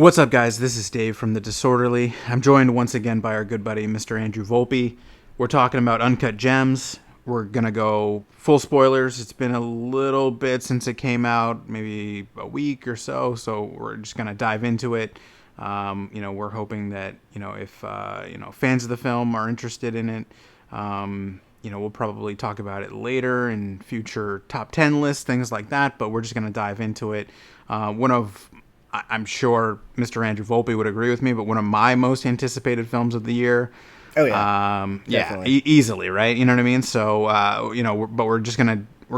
What's up, guys? This is Dave from The Disorderly. I'm joined once again by our good buddy, Mr. Andrew Volpe. We're talking about Uncut Gems. We're going to go full spoilers. It's been a little bit since it came out, maybe a week or so we're just going to dive into it. We're hoping that, if, fans of the film are interested in it, we'll probably talk about it later in future top 10 lists, things like that, but we're just going to dive into it. I'm sure Mr. Andrew Volpe would agree with me, but one of my most anticipated films of the year. Oh yeah, easily, right? You know what I mean? So, we're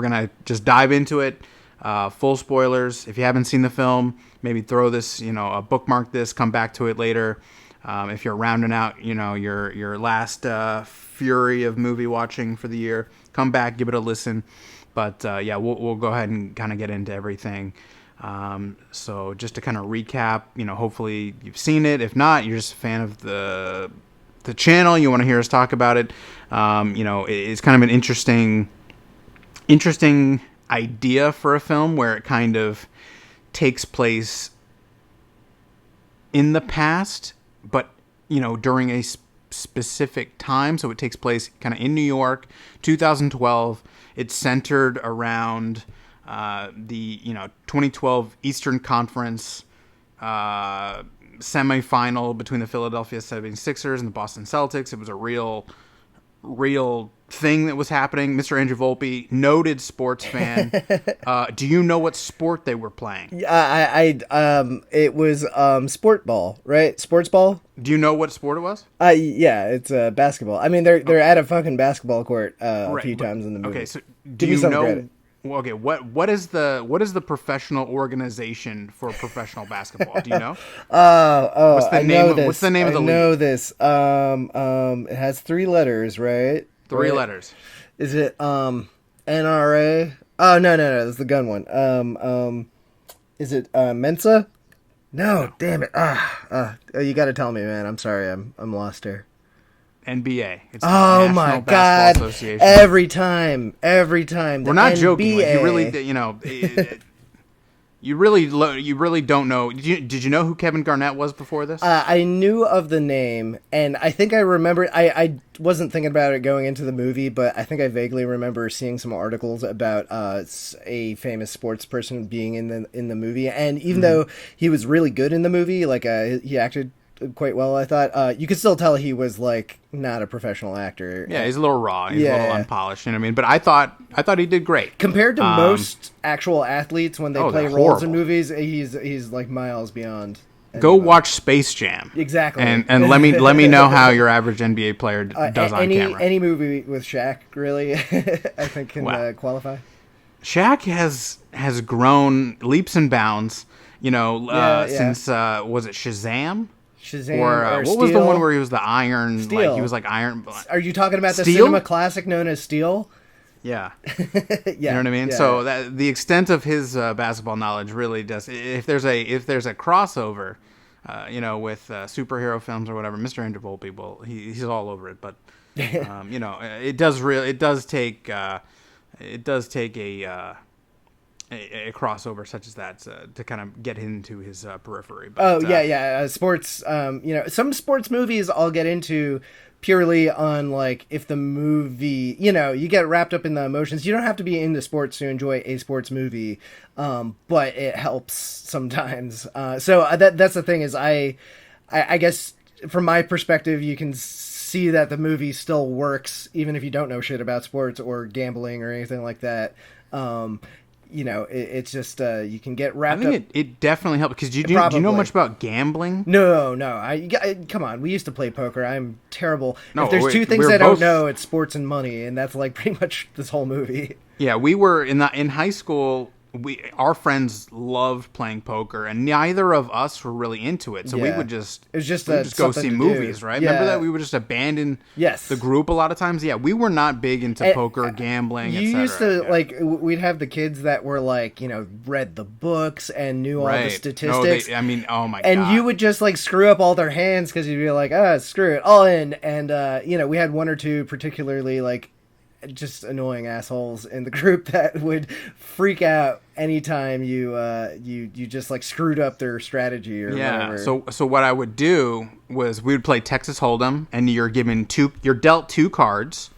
gonna just dive into it. Full spoilers. If you haven't seen the film, maybe throw this, bookmark this, come back to it later. If you're rounding out, your last fury of movie watching for the year, come back, give it a listen. But we'll go ahead and kind of get into everything. So just to kind of recap, hopefully you've seen it. If not, you're just a fan of the channel. You want to hear us talk about it. It's kind of an interesting idea for a film where it kind of takes place in the past, but, during a specific time. So it takes place kind of in New York, 2012. It's centered around the 2012 Eastern Conference semifinal between the Philadelphia 76ers and the Boston Celtics. It was a real thing that was happening. Mr. Andrew Volpe, noted sports fan. Do you know what sport they were playing? It was sport ball, right? Sports ball. Do you know what sport it was? Yeah, it's basketball. I mean, they're at a fucking basketball court a few times in the movie. Okay, so do you know? Credit. Well, okay, what is the professional organization for professional basketball? Do you know? What's the name of the league? I know this. It has 3 letters, right? Three letters. Is it NRA? Oh no, that's the gun one. Is it Mensa? No, damn it. You got to tell me, man. I'm sorry, I'm lost here. NBA. It's oh my God! Every time. We're not NBA. Joking. You really don't know. Did you know who Kevin Garnett was before this? I knew of the name, and I think I remember. I wasn't thinking about it going into the movie, but I think I vaguely remember seeing some articles about a famous sports person being in the movie, and even though he was really good in the movie, like he acted quite well, I thought you could still tell he was like not a professional actor. Yeah, he's a little raw. He's a little unpolished. You know what I mean? But I thought he did great compared to most actual athletes when they play roles in movies. He's like miles beyond. Go watch Space Jam. Exactly, and let me know how your average NBA player does on camera. Any movie with Shaq, really, I think can qualify. Shaq has grown leaps and bounds. Since was it Shazam? Or what was the one where he was the Iron? Steel. Like he was like Iron. Are you talking about the Steel? cinema classic known as Steel? Yeah. Yeah. You know what I mean? Yeah, so the extent of his basketball knowledge really does. If there's a crossover, with superhero films or whatever, Mr. Andrew Volpe he's all over it. But it does take a crossover such as that to kind of get into his periphery. But, sports. Some sports movies I'll get into purely on like if the movie, you get wrapped up in the emotions. You don't have to be into sports to enjoy a sports movie, but it helps sometimes. So that's the thing is I guess from my perspective, you can see that the movie still works even if you don't know shit about sports or gambling or anything like that. It's just you can get wrapped up. I think it definitely helps because do you know much about gambling? No. Come on, we used to play poker. I'm terrible. No, if there's two things I don't know, it's sports and money, and that's like pretty much this whole movie. Yeah, we were in high school. Our friends loved playing poker, and neither of us were really into it. So we would just go see movies, right? Yeah. Remember that we would just abandon the group a lot of times. Yeah, we were not big into poker, gambling. You used to we'd have the kids that were like read the books and knew all the statistics. Oh my god! And you would just like screw up all their hands because you'd be like, screw it, all in. And we had one or two particularly like just annoying assholes in the group that would freak out anytime you just like screwed up their strategy or whatever. So what I would do was we would play Texas Hold'em, and you're dealt 2 cards.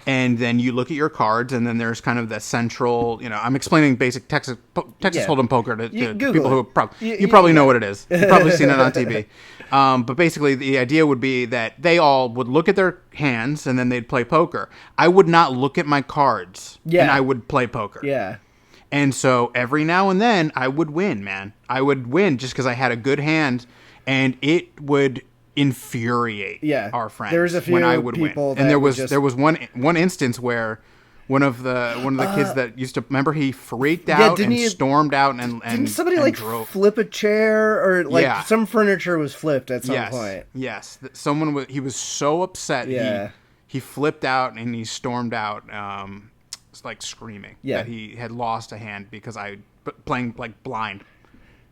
And then you look at your cards, and then there's kind of the central, I'm explaining basic Texas Hold'em poker to people who probably know what it is. You've probably seen it on TV. But basically, the idea would be that they all would look at their hands, and then they'd play poker. I would not look at my cards, and I would play poker. Yeah. And so every now and then, I would win, man. I would win just because I had a good hand, and it would infuriate our friends. There was a few when I would people win. And there was one instance where one of the kids that used to remember, he freaked out and stormed out and didn't somebody drove. flip a chair or some furniture was flipped at some point. Yes, he was so upset. He flipped out and he stormed out, screaming that he had lost a hand because I playing like blind.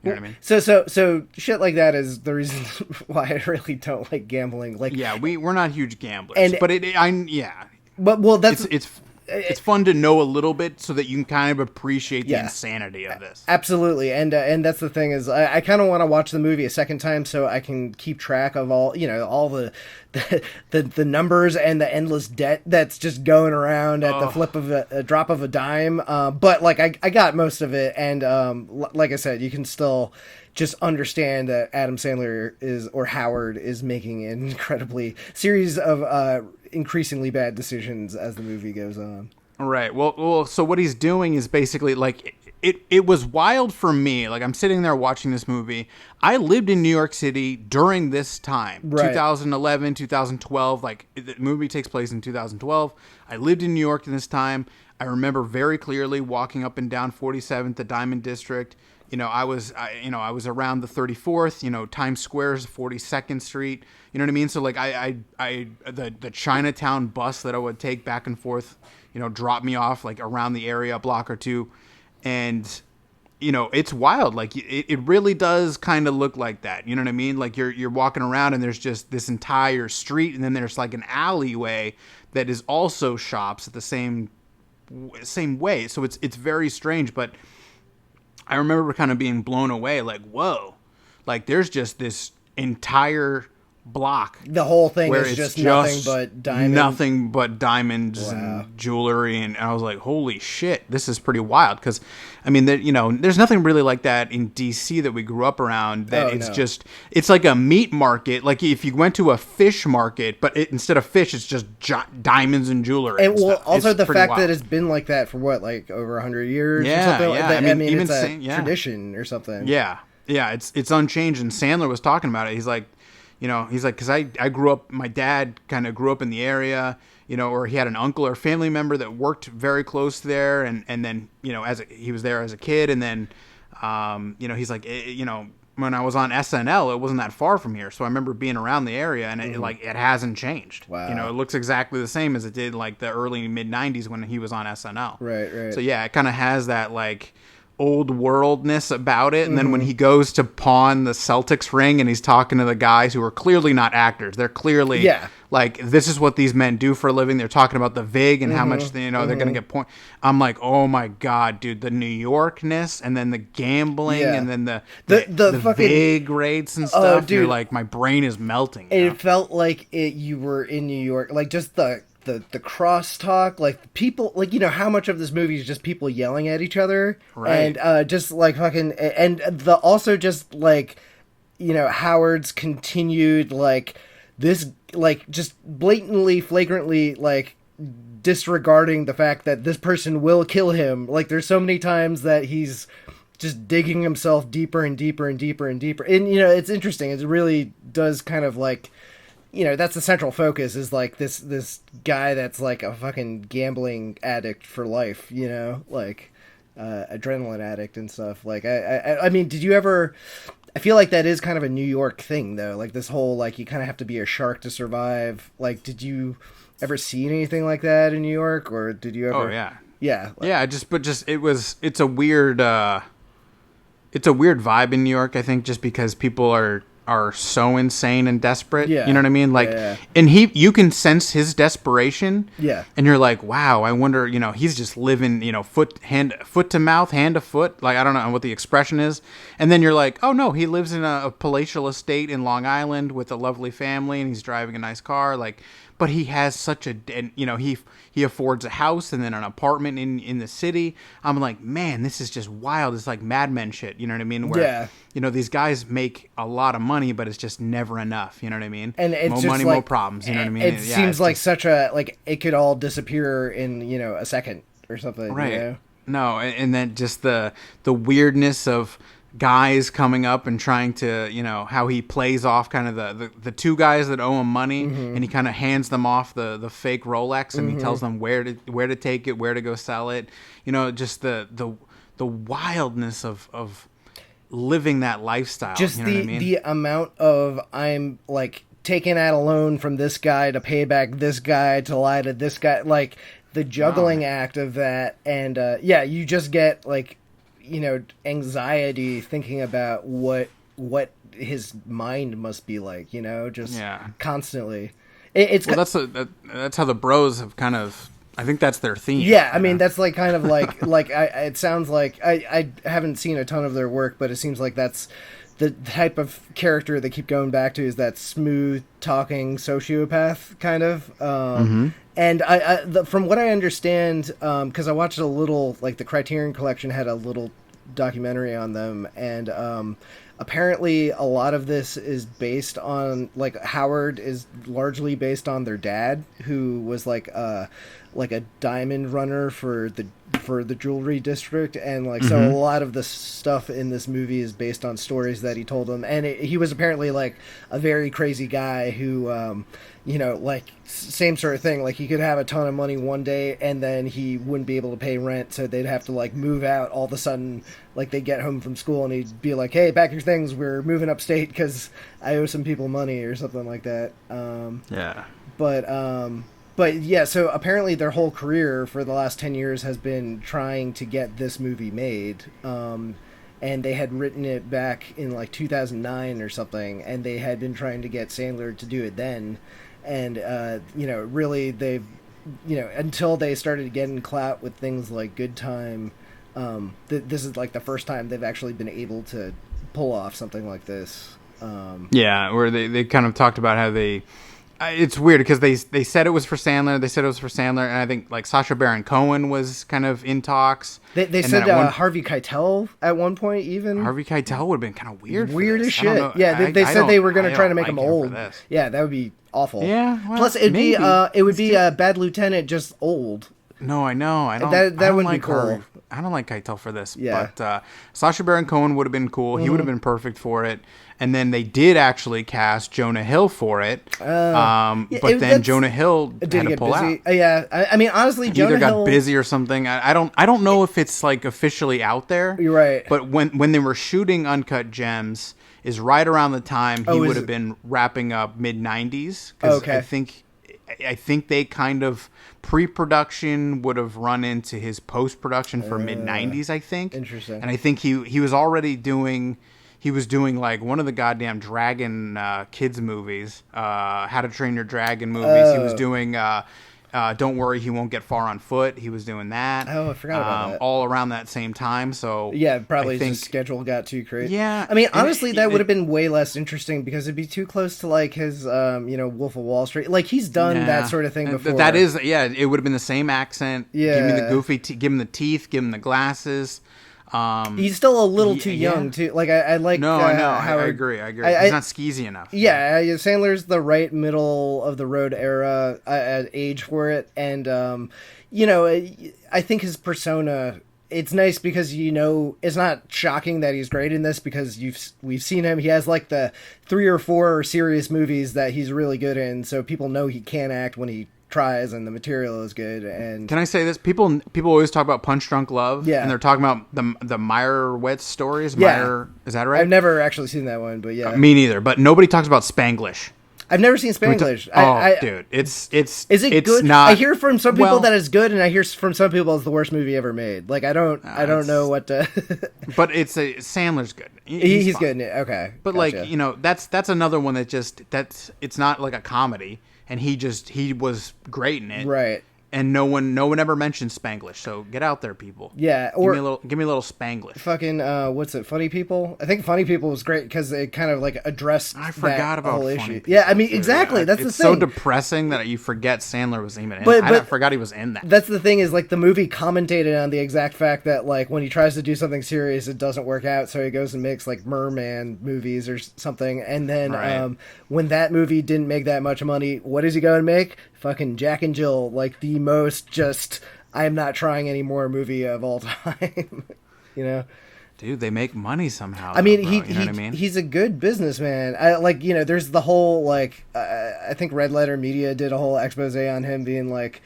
You know what I mean? So shit like that is the reason why I really don't like gambling. Like, we're not huge gamblers, but it's fun to know a little bit so that you can kind of appreciate the insanity of this. Absolutely, and that's the thing is I kind of want to watch the movie a second time so I can keep track of all the numbers and the endless debt that's just going around at the flip of a drop of a dime. But like I got most of it, and like I said, you can still just understand that Adam Sandler Howard is making an incredibly series of increasingly bad decisions as the movie goes on. Right. Well, so what he's doing is basically like it was wild for me. Like, I'm sitting there watching this movie. I lived in New York City during this time, right. 2011, 2012. Like, the movie takes place in 2012. I lived in New York in this time. I remember very clearly walking up and down 47th, the Diamond District. I was around the 34th. Times Square's 42nd Street. You know what I mean? So like, the Chinatown bus that I would take back and forth, drop me off like around the area, a block or two, and it's wild. Like, it really does kind of look like that. You know what I mean? Like, you're walking around and there's just this entire street, and then there's like an alleyway that is also shops at the same way. So it's very strange, but I remember kind of being blown away, like, whoa, like there's just this entire block. The whole thing is just nothing but diamonds. Nothing but diamonds and jewelry. And I was like, holy shit, this is pretty wild. Because, I mean, there's nothing really like that in D.C. that we grew up around. That it's like a meat market. Like if you went to a fish market, but instead of fish, it's just diamonds and jewelry. And also the fact that it's been like that for what, like over 100 years or something? Yeah, I mean it's a tradition or something. Yeah, it's unchanged. And Sandler was talking about it. He's like, because I grew up, my dad kind of grew up in the area, or he had an uncle or family member that worked very close there. And then, he was there as a kid. And then, he's like, when I was on SNL, it wasn't that far from here. So I remember being around the area, and it hasn't changed. Wow. It looks exactly the same as it did like the early mid 90s when he was on SNL. Right. So yeah, it kind of has that like old worldness about it. And then when he goes to pawn the Celtics ring and he's talking to the guys who are clearly not actors, they're clearly like, this is what these men do for a living. They're talking about the VIG and how much they're going to get point. I'm like, oh my God, dude, the New Yorkness, and then the gambling, and then the fucking VIG rates and stuff. Dude, you're like, my brain is melting. It felt like you were in New York, like just the crosstalk, like people, like, how much of this movie is just people yelling at each other, right? And just like fucking, and also just like, Howard's continued like this, like just blatantly, flagrantly like disregarding the fact that this person will kill him. Like, there's so many times that he's just digging himself deeper and deeper and deeper and deeper, and it's interesting. It really does kind of like, that's the central focus, is like this guy that's like a fucking gambling addict for life, like adrenaline addict and stuff. Like, I mean, did you ever? I feel like that is kind of a New York thing, though. Like this whole, like, you kind of have to be a shark to survive. Like, did you ever see anything like that in New York, or did you ever? Oh yeah, yeah, yeah. It's a weird vibe in New York. I think just because people are are so insane and desperate. Yeah. You know what I mean? Like, Yeah. and you can sense his desperation. Yeah. And you're like, wow, I wonder, he's just living, foot to mouth, hand to foot. Like, I don't know what the expression is. And then you're like, oh no, he lives in a palatial estate in Long Island with a lovely family and he's driving a nice car. Like, but he has such a, and he affords a house and then an apartment in the city. I'm like, man, this is just wild. It's like Mad Men shit. You know what I mean? Where, these guys make a lot of money, but it's just never enough. You know what I mean? And it's more just money, like, more problems. You know what I mean? It seems like such a, like, it could all disappear in, a second or something. Right. You know? No, and then just the weirdness of guys coming up and trying to, how he plays off kind of the two guys that owe him money, and he kind of hands them off the fake Rolex, and he tells them where to take it, where to go sell it. Just the wildness of living that lifestyle. Just you know what I mean? the amount of, I'm like taking out a loan from this guy to pay back this guy to lie to this guy, like the juggling act of that, and you just get like, anxiety thinking about what his mind must be like, just constantly. That's how the Bros have kind of. I think that's their theme. Yeah, I mean that's like kind of like it sounds like I haven't seen a ton of their work, but it seems like that's the type of character they keep going back to, is that smooth talking sociopath kind of. And from what I understand, because I watched a little, like the Criterion Collection had a little documentary on them, and apparently a lot of this is based on, like, Howard is largely based on their dad, who was like a diamond runner for the jewelry district, and like so a lot of the stuff in this movie is based on stories that he told them, and he was apparently like a very crazy guy who like same sort of thing, like he could have a ton of money one day and then he wouldn't be able to pay rent, so they'd have to like move out all of a sudden. Like they get home from school and he'd be like, hey, pack your things, we're moving upstate because I owe some people money or something like that. But yeah, so apparently their whole career for the last 10 years has been trying to get this movie made. And they had written it back in like 2009 or something, and they had been trying to get Sandler to do it then. And, really they've, until they started getting clout with things like Good Time, this is like the first time they've actually been able to pull off something like this. Where they kind of talked about how they... It's weird because they said it was for Sandler. And I think like Sacha Baron Cohen was kind of in talks. They said Harvey Keitel at one point even. Harvey Keitel would have been kind of weird. Weird as shit. Yeah, they said they were going to try to make him old. Yeah, that would be awful. Yeah. Well, plus, it would be a Bad Lieutenant, just old. No, I know. I don't. That wouldn't like be cool. I don't like Keitel for this. Yeah. But Sacha Baron Cohen would have been cool. He would have been perfect for it. And then they did actually cast Jonah Hill for it. But then Jonah Hill had to pull out. Yeah, I mean, honestly, Jonah Hill got busy or something. I don't know if it's like officially out there. You're right. But when they were shooting Uncut Gems, is right around the time he would have been wrapping up mid-90s. Okay. I think they kind of pre-production would have run into his post-production for mid-90s, I think. Interesting. And I think he was already doing... He was doing like one of the goddamn Dragon kids movies, How to Train Your Dragon movies. He was doing Don't Worry, He Won't Get Far on Foot. He was doing that. Oh, I forgot about that. All around that same time. So yeah, probably his schedule got too crazy. Yeah, I mean, honestly, that would have been way less interesting because it'd be too close to like his, Wolf of Wall Street. Like he's done that sort of thing before. That is, it would have been the same accent. Yeah, give me the goofy, give him the teeth, give him the glasses. He's still a little too young too. Like I like. No, I agree. He's not skeezy enough. Yeah, Sandler's the right middle of the road era age for it, and I think his persona. It's nice because it's not shocking that he's great in this because we've seen him. He has like the 3 or 4 serious movies that he's really good in, so people know he can act when he tries and the material is good. And can I say this? People always talk about Punch Drunk Love, and they're talking about the Meyerowitz stories. Is that right? I've never actually seen that one, but yeah, me neither. But nobody talks about Spanglish. I've never seen Spanglish. Dude, it's is it it's good? not. I hear from some people well, that it's good, and I hear from some people it's the worst movie ever made. Like I don't know what to. But Sandler's good. He's fine. good in it. Okay, But gotcha. that's another one that it's not like a comedy, and he was great in it, Right. And no one ever mentioned Spanglish, so get out there, people. Yeah, Give me a little Spanglish. fucking what's it? Funny People. I think Funny People was great because it kind of like addressed. I forgot about whole Funny issue. People, Yeah, I mean too. exactly. That's the it's thing. so depressing that you forget Sandler was even in. But I forgot he was in that. That's the thing is like the movie commentated on the exact fact that like when he tries to do something serious, it doesn't work out, so he goes and makes like Merman movies or something, and then Right. when that movie didn't make that much money, what does he go and make? Fucking Jack and Jill, like the most just I'm not trying any more movie of all time. You know, Dude, they make money somehow. I mean, though, bro. You know what I mean? he's a good businessman. I like, you know, there's the whole like I think Red Letter Media did a whole expose on him being like,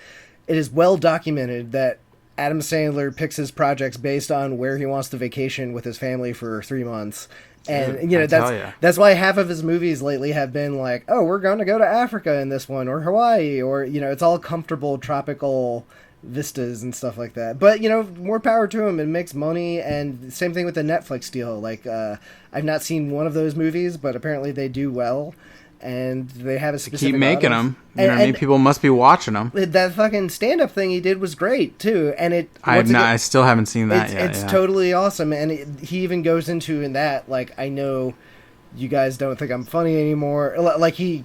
it is well documented that Adam Sandler picks his projects based on where he wants to vacation with his family for 3 months. And Dude, you know I tell ya. that's why half of his movies lately have been like, oh, we're going to go to Africa in this one, or Hawaii, or you know, it's all comfortable tropical vistas and stuff like that. But you know, more power to him. It makes money, and same thing with the Netflix deal. Like, I've not seen one of those movies, but apparently they do well, and they have a specific Keep making audience. them. You know what I mean? People must be watching them. That fucking stand-up thing he did was great too, and I still haven't seen that yet. It's yeah. totally awesome, and he even goes into in that like, I know you guys don't think I'm funny anymore. Like he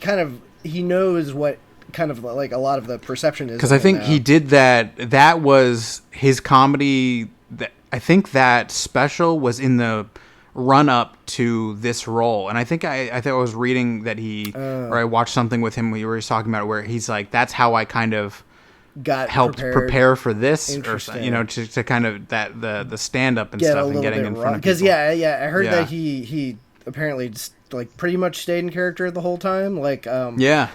knows what kind of like a lot of the perception is. Because I think he did that. That was his comedy. I think that special was in the run up to this role, and I think I was reading that or I watched something with him where he was talking about it, where he's like, that's how I kind of helped prepare for this, or you know, to kind of the stand up and stuff and getting in front of people. Because I heard that he apparently just like pretty much stayed in character the whole time. Like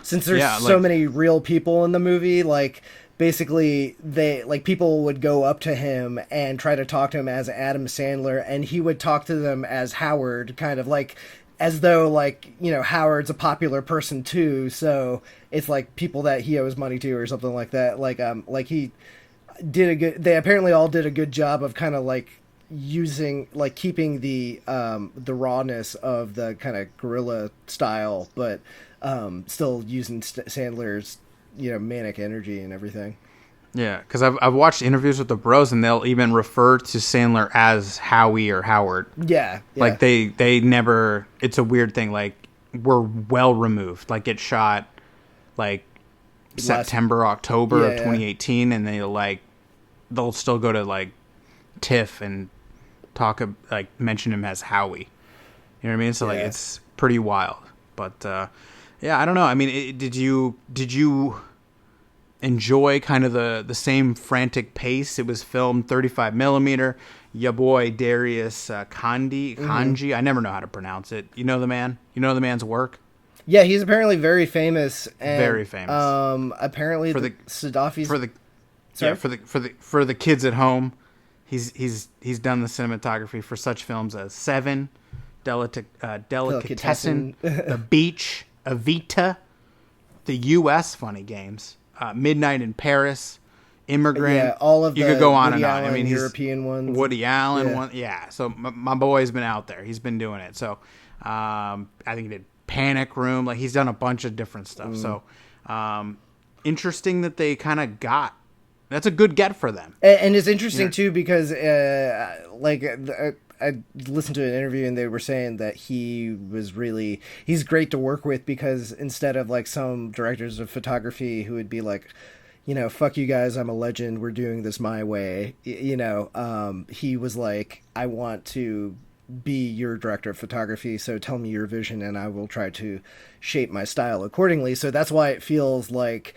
since there's so many real people in the movie, like basically they like people would go up to him and try to talk to him as Adam Sandler, and he would talk to them as Howard, kind of like as though like, you know, Howard's a popular person too, so it's like people that he owes money to or something like that. Like he did they apparently all did a good job of kind of like using like keeping the rawness of the kind of guerrilla style, but still using Sandler's, you know, manic energy and everything. Yeah, because I've watched interviews with the Bros, and they'll even refer to Sandler as Howie or Howard. Yeah. Like they never. It's a weird thing. Like, we're well removed. Like, it shot like September, October of 2018, and they'll still go to like TIFF and mention him as Howie. You know what I mean? So like it's pretty wild. But yeah, I don't know. I mean, did you enjoy kind of the same frantic pace? It was filmed 35 millimeter. Ya boy Darius Kanji. I never know how to pronounce it. You know the man? You know the man's work? Yeah, he's apparently very famous. And, very famous. Apparently for the Safdie's for the kids at home, he's done the cinematography for such films as Seven, Delicatessen, The Beach, Evita, The U.S. Funny Games, Midnight in Paris, Immigrant. Yeah, all of you could go on Woody and on. Allen, I mean, European ones. Woody Allen one. Yeah. So my boy's been out there. He's been doing it. So I think he did Panic Room. Like, he's done a bunch of different stuff. So interesting that they kind of got. That's a good get for them. And it's interesting too because I listened to an interview and they were saying that he's great to work with, because instead of like some directors of photography who would be like, you know, fuck you guys, I'm a legend, we're doing this my way, you know, he was like, I want to be your director of photography, so tell me your vision and I will try to shape my style accordingly. So that's why it feels like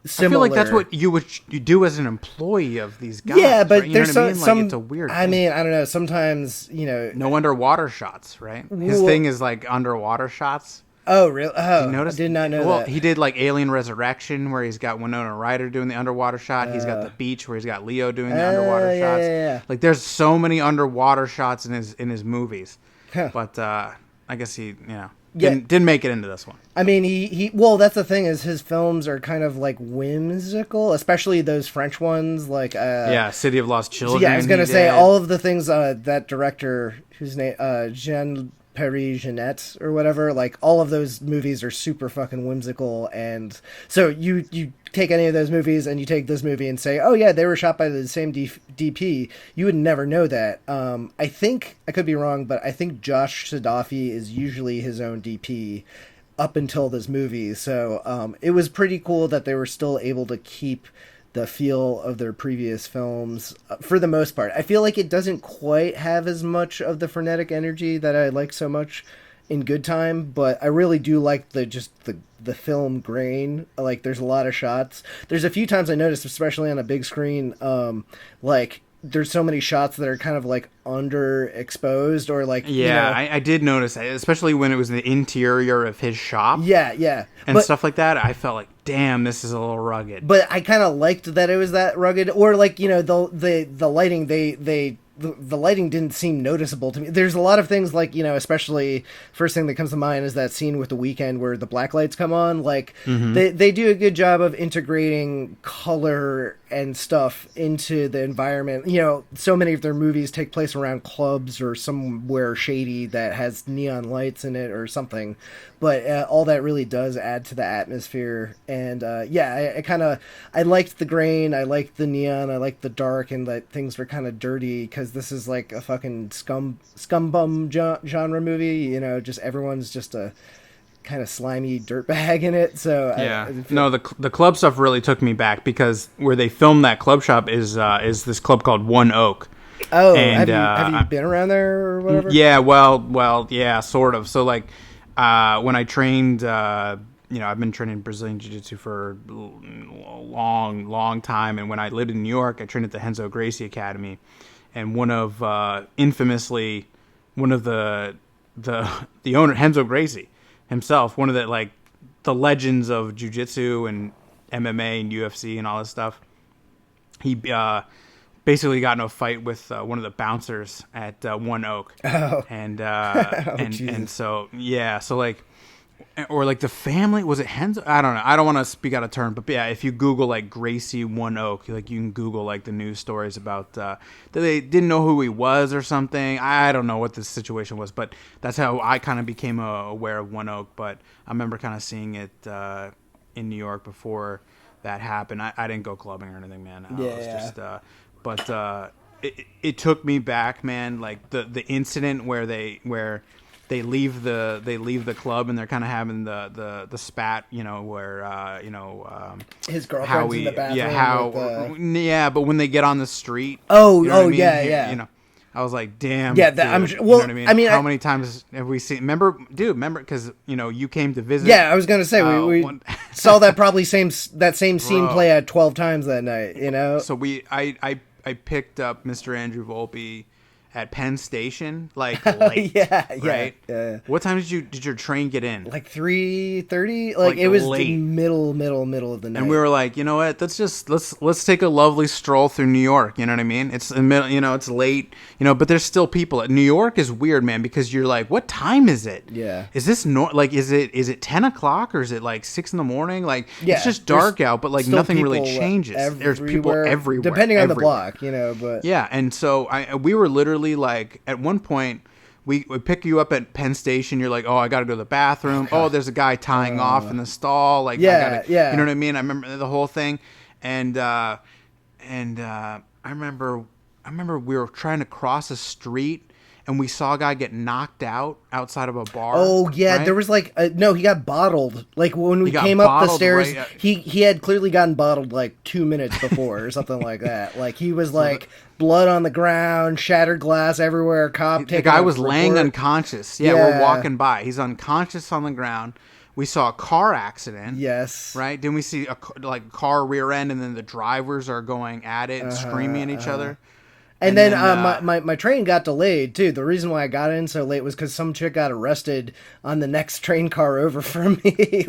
similar. I feel like that's what you do as an employee of these guys. Yeah, but right? there's some like, it's a weird thing. I mean, I don't know. Sometimes, you know, no underwater shots, right? His thing is like underwater shots. Oh, really? Oh, I did not know that. Well, he did like Alien Resurrection, where he's got Winona Ryder doing the underwater shot. He's got The Beach, where he's got Leo doing the underwater shots. Yeah. Like, there's so many underwater shots in his movies. Huh. But I guess he Didn't make it into this one. I mean, he well, that's the thing is his films are kind of like whimsical, especially those French ones, like City of Lost Children. Yeah, I was gonna say all of the things that director whose name Jean Paris Jeanette or whatever, like all of those movies are super fucking whimsical, and so you take any of those movies and you take this movie and say, oh yeah, they were shot by the same DP, you would never know that. I think, I could be wrong, but I think Josh Sadafi is usually his own DP up until this movie, so it was pretty cool that they were still able to keep the feel of their previous films for the most part. I feel like it doesn't quite have as much of the frenetic energy that I like so much in Good Time, but I really do like the film grain. Like, there's a lot of shots. There's a few times I noticed, especially on a big screen, like there's so many shots that are kind of like underexposed or like I did notice that, especially when it was the interior of his shop. And stuff like that. I felt like, damn, this is a little rugged. But I kind of liked that it was that rugged, or like the lighting the lighting didn't seem noticeable to me. There's a lot of things like, especially first thing that comes to mind is that scene with The Weeknd where the black lights come on. Like they do a good job of integrating color and stuff into the environment. So many of their movies take place around clubs or somewhere shady that has neon lights in it or something. But all that really does add to the atmosphere. And I liked the grain, I liked the neon, I liked the dark, and that things were kind of dirty because this is like a fucking scumbum genre movie. Just everyone's just a kind of slimy dirtbag in it. So the club stuff really took me back because where they filmed that club shop is this club called One Oak. Oh, and, have you been around there or whatever? Yeah, well, yeah, sort of. So like when I trained, I've been training Brazilian Jiu-Jitsu for a long time, and when I lived in New York, I trained at the Renzo Gracie Academy, and infamously one of the owner, Renzo Gracie himself, one of the legends of Jiu-Jitsu and MMA and UFC and all this stuff, he basically got in a fight with one of the bouncers at One Oak. And so like, or like the family, was it Henzo? I don't know. I don't want to speak out of turn, but yeah, if you Google like Gracie One Oak, like you can Google like the news stories about that they didn't know who he was or something. I don't know what the situation was, but that's how I kind of became aware of One Oak. But I remember kind of seeing it in New York before that happened. I didn't go clubbing or anything, man. But it took me back, man. Like the incident where they leave the club and they're kind of having the spat, where his girlfriend's in the bathroom. But when they get on the street, I was like, damn. Yeah, I'm sure. Well, I mean, how many times have we seen? Remember, because you came to visit. Yeah, I was gonna say we saw that that same scene play out 12 times that night. So I picked up Mr. Andrew Volpe at Penn Station, like late. Right? Yeah. What time did your train get in? Like 3:30. Like it was late. The middle of the night. And we were like, you know what? Let's take a lovely stroll through New York. You know what I mean? It's the middle. It's late. But there's still people. New York is weird, man, because you're like, what time is it? Yeah. Is this is it 10 o'clock or is it like 6 in the morning? Like it's just dark out, but like nothing really changes. There's people everywhere, depending on the block. But yeah. And so we were literally like at one point we pick you up at Penn Station, you're like, oh, I gotta go to the bathroom. Oh, there's a guy tying off in the stall, like you know what I mean? I remember the whole thing. And I remember we were trying to cross a street and we saw a guy get knocked out outside of a bar. Oh yeah, right? There was like he got bottled. Like when we came up the stairs, right? He had clearly gotten bottled like 2 minutes before or something like that. Like he was like blood on the ground, shattered glass everywhere. The guy was laying unconscious. Yeah, we're walking by. He's unconscious on the ground. We saw a car accident. Yes. Right? Didn't we see a car rear end and then the drivers are going at it and screaming at each other? And then my train got delayed too. The reason why I got in so late was because some chick got arrested on the next train car over from me.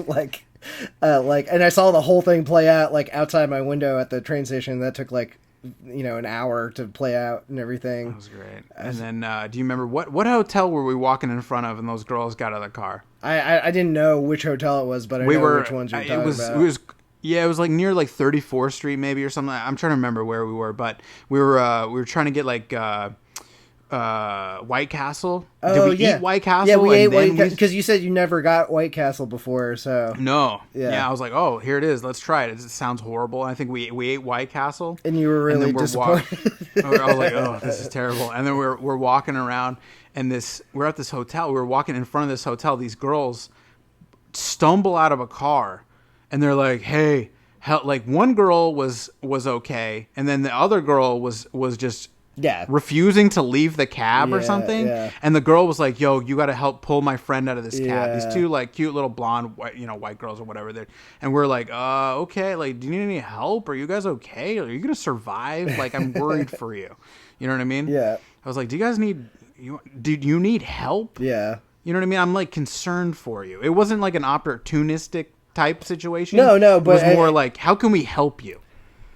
And I saw the whole thing play out like outside my window at the train station. That took like an hour to play out and everything. That was great. And then, do you remember what hotel were we walking in front of and those girls got out of the car? I didn't know which hotel it was, but I know which ones you're talking about. It was like near like 34th Street maybe or something. I'm trying to remember where we were, but we were trying to get like White Castle. Oh, Did we eat White Castle? Yeah, we ate White Castle because you said you never got White Castle before. So no, yeah, I was like, oh, here it is. Let's try it. It sounds horrible. I think we ate White Castle, and you were really disappointed. I was like, oh, this is terrible. And then we're walking around, and we're at this hotel. We were walking in front of this hotel. These girls stumble out of a car, and they're like, hey, like one girl was okay, and then the other girl was just refusing to leave the cab or something. Yeah. And the girl was like, yo, you got to help pull my friend out of this cab. These two like cute little blonde, white girls or whatever. And we're like, okay. Like, do you need any help? Are you guys okay? Are you going to survive? Like, I'm worried for you. You know what I mean? Yeah. I was like, do you need help? Yeah. You know what I mean? I'm like concerned for you. It wasn't like an opportunistic type situation. No, but it was more like, how can we help you?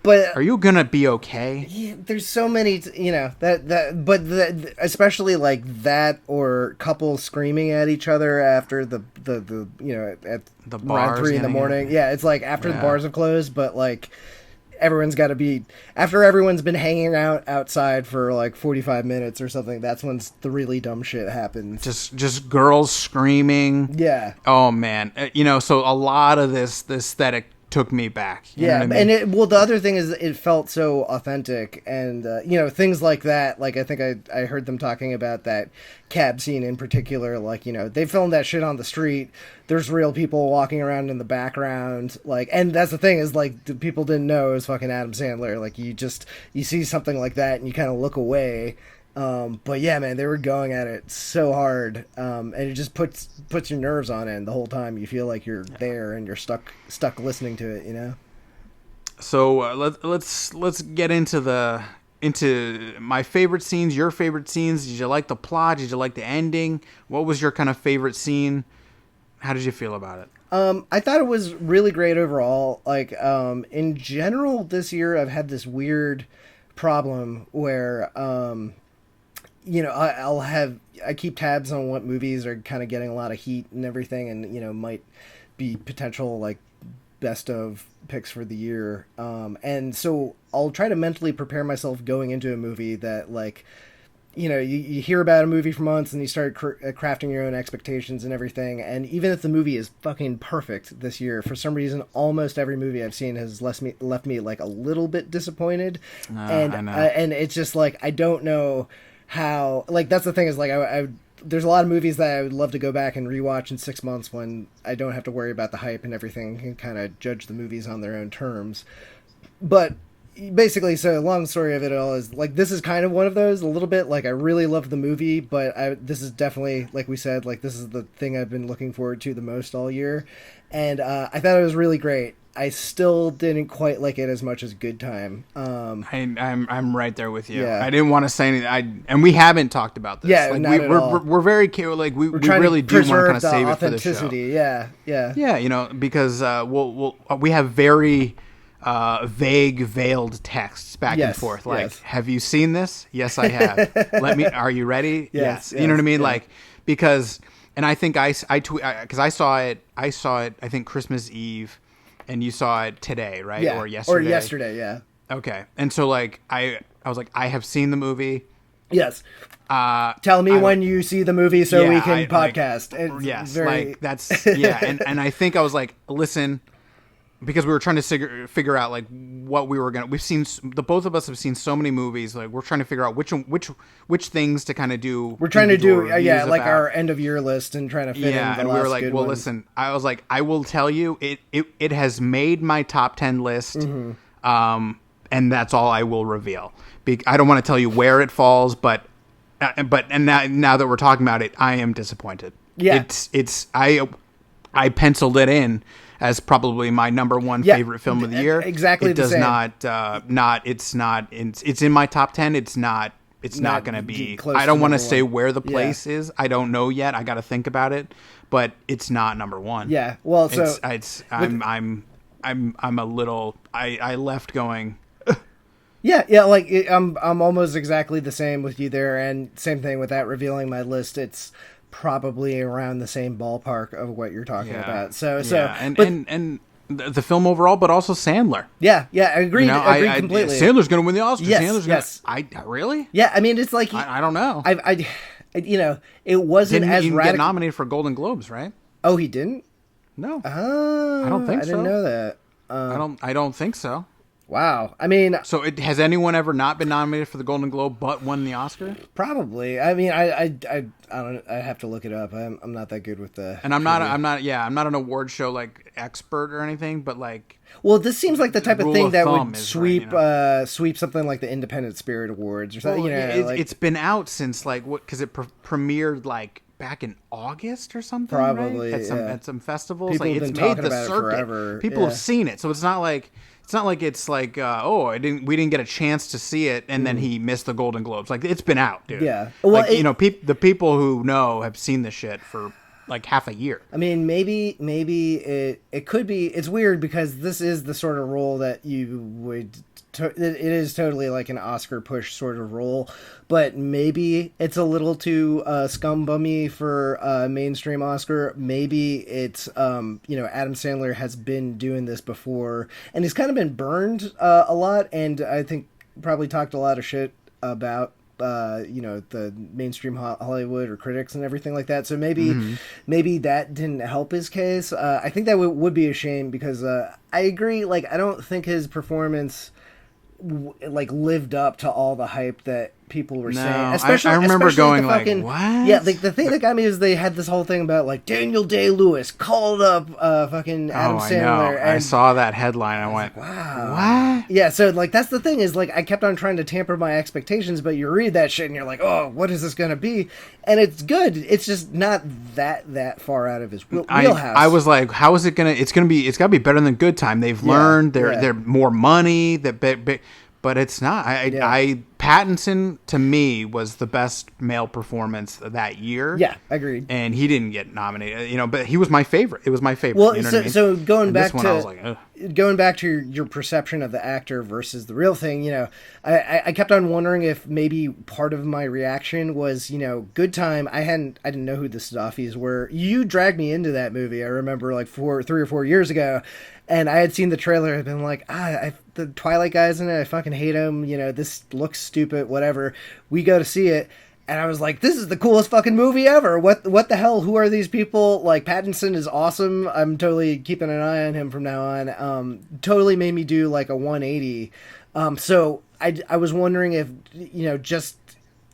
But are you gonna be okay? Yeah, there's so many, especially like that, or couples screaming at each other after the at the bars around 3 in the morning. Yeah, it's like after the bars have closed, but like everyone's got to be after everyone's been hanging out outside for like 45 minutes or something. That's when the really dumb shit happens. Just girls screaming. Yeah. Oh man, so a lot of this aesthetic took me back. You know what I mean? And the other thing is it felt so authentic, and things like that. Like I think I heard them talking about that cab scene in particular. Like they filmed that shit on the street. There's real people walking around in the background. Like, and that's the thing is like the people didn't know it was fucking Adam Sandler. Like you see something like that and you kind of look away. But yeah, man, they were going at it so hard, and it just puts your nerves on end the whole time. You feel like you're there and you're stuck listening to it, So let's get into my favorite scenes, your favorite scenes. Did you like the plot? Did you like the ending? What was your kind of favorite scene? How did you feel about it? I thought it was really great overall. Like, in general, this year I've had this weird problem where, I keep tabs on what movies are kind of getting a lot of heat and everything, and might be potential like best of picks for the year. And so I'll try to mentally prepare myself going into a movie that like, you hear about a movie for months and you start crafting your own expectations and everything. And even if the movie is fucking perfect this year, for some reason, almost every movie I've seen has left me like a little bit disappointed. And it's just like, I don't know how, like, that's the thing is like, I there's a lot of movies that I would love to go back and rewatch in 6 months when I don't have to worry about the hype and everything, and kind of judge the movies on their own terms. But basically, so long story of it all is like, this is kind of one of those a little bit. Like, I really love the movie, but this is definitely, like we said, like this is the thing I've been looking forward to the most all year, and I thought it was really great. I still didn't quite like it as much as Good Time. I'm right there with you. Yeah. I didn't want to say anything. And we haven't talked about this. Yeah, like, not at all. We're very careful. Like we really do want to kind of save it for the show. Yeah. Yeah, because we have very vague, veiled texts back and forth. Like, have you seen this? Yes, I have. Are you ready? Yes. You know what I mean? Yeah. Like, because, and I think because I saw it. I think Christmas Eve. And you saw it today, right? Yeah. Or yesterday? Or yesterday, yeah. Okay. And so, like, I was like, I have seen the movie. Yes. Tell me when you see the movie so we can podcast. And I think I was like, listen, because we were trying to figure out like what we were we've seen, the both of us have seen so many movies, like we're trying to figure out which things to kind of do. We're trying to do like our end of year list and trying to fit in the and we were like, well, listen, I was like, I will tell you, it has made my top 10 list, and that's all I will reveal. I don't want to tell you where it falls, but now that we're talking about it, I am disappointed. Yeah, I penciled it in as probably my number one favorite film of the year. Exactly. It does it's in my top 10. It's not going to be, I don't want to say where the place is. I don't know yet. I got to think about it, but it's not number one. Yeah. Well, I'm a little, I left going, Yeah. Like I'm almost exactly the same with you there, and same thing without revealing my list. It's probably around the same ballpark of what you're talking about. And but and the film overall, but also Sandler. yeah, I agree. Agreed completely. Sandler's going to win the Oscar. Yes. Really? Yeah, I mean, it's like I don't know. It wasn't Didn't as even radical. get nominated for Golden Globes, right? Oh, he didn't. No, Oh, I don't think I so. didn't know that. I don't think so. Wow. I mean, So has anyone ever not been nominated for the Golden Globe but won the Oscar? probably. I mean, I don't. I have to look it up. I'm not that good with the. And I'm not an award show like expert or anything, but like, Well, this seems like the type of rule thing of that thumb would is sweep right, sweep something like the Independent Spirit Awards or something. well, it's been out since like what? Because it premiered like back in August or something. Probably, right? yeah. At some festivals. People like have it's been made talking the about it circuit. forever, People yeah. have seen it, so it's not like it's like we didn't get a chance to see it and then he missed the Golden Globes. Like it's been out, dude. Yeah. Well, like the people who know have seen the shit for like half a year. I mean, maybe it could be. It's weird because this is the sort of role that you would. It is totally like an Oscar push sort of role, but maybe it's a little too scumbummy for mainstream Oscar. Maybe it's Adam Sandler has been doing this before and he's kind of been burned a lot, and I think probably talked a lot of shit about the mainstream Hollywood or critics and everything like that. So maybe that didn't help his case. I think that would be a shame because I agree. Like I don't think his performance lived up to all the hype that people were saying. Especially, I remember especially going fucking, like, what? Yeah, like the thing that got me is they had this whole thing about like Daniel Day-Lewis called up fucking Adam Sandler. I saw that headline. I went, wow. What? Yeah, so like that's the thing is like I kept on trying to tamper my expectations, but you read that shit and you're like, oh, what is this gonna be? And it's good. It's just not that far out of his wheelhouse. I was like, how is it gonna? It's gotta be better than Good Time. They've learned. They're more money. But it's not. Pattinson to me was the best male performance that year. Yeah, agreed. And he didn't get nominated, but he was my favorite. It was my favorite. Well, you know what I mean? so going back I was like, going back to your perception of the actor versus the real thing, I kept on wondering if maybe part of my reaction was, Good Time. I didn't know who the Safdies were. You dragged me into that movie. I remember like 3 or 4 years ago. And I had seen the trailer and been like, the Twilight guy's in it. I fucking hate him. This looks stupid, whatever. We go to see it. And I was like, this is the coolest fucking movie ever. What the hell? Who are these people? Like, Pattinson is awesome. I'm totally keeping an eye on him from now on. Totally made me do like a 180. So I was wondering if, just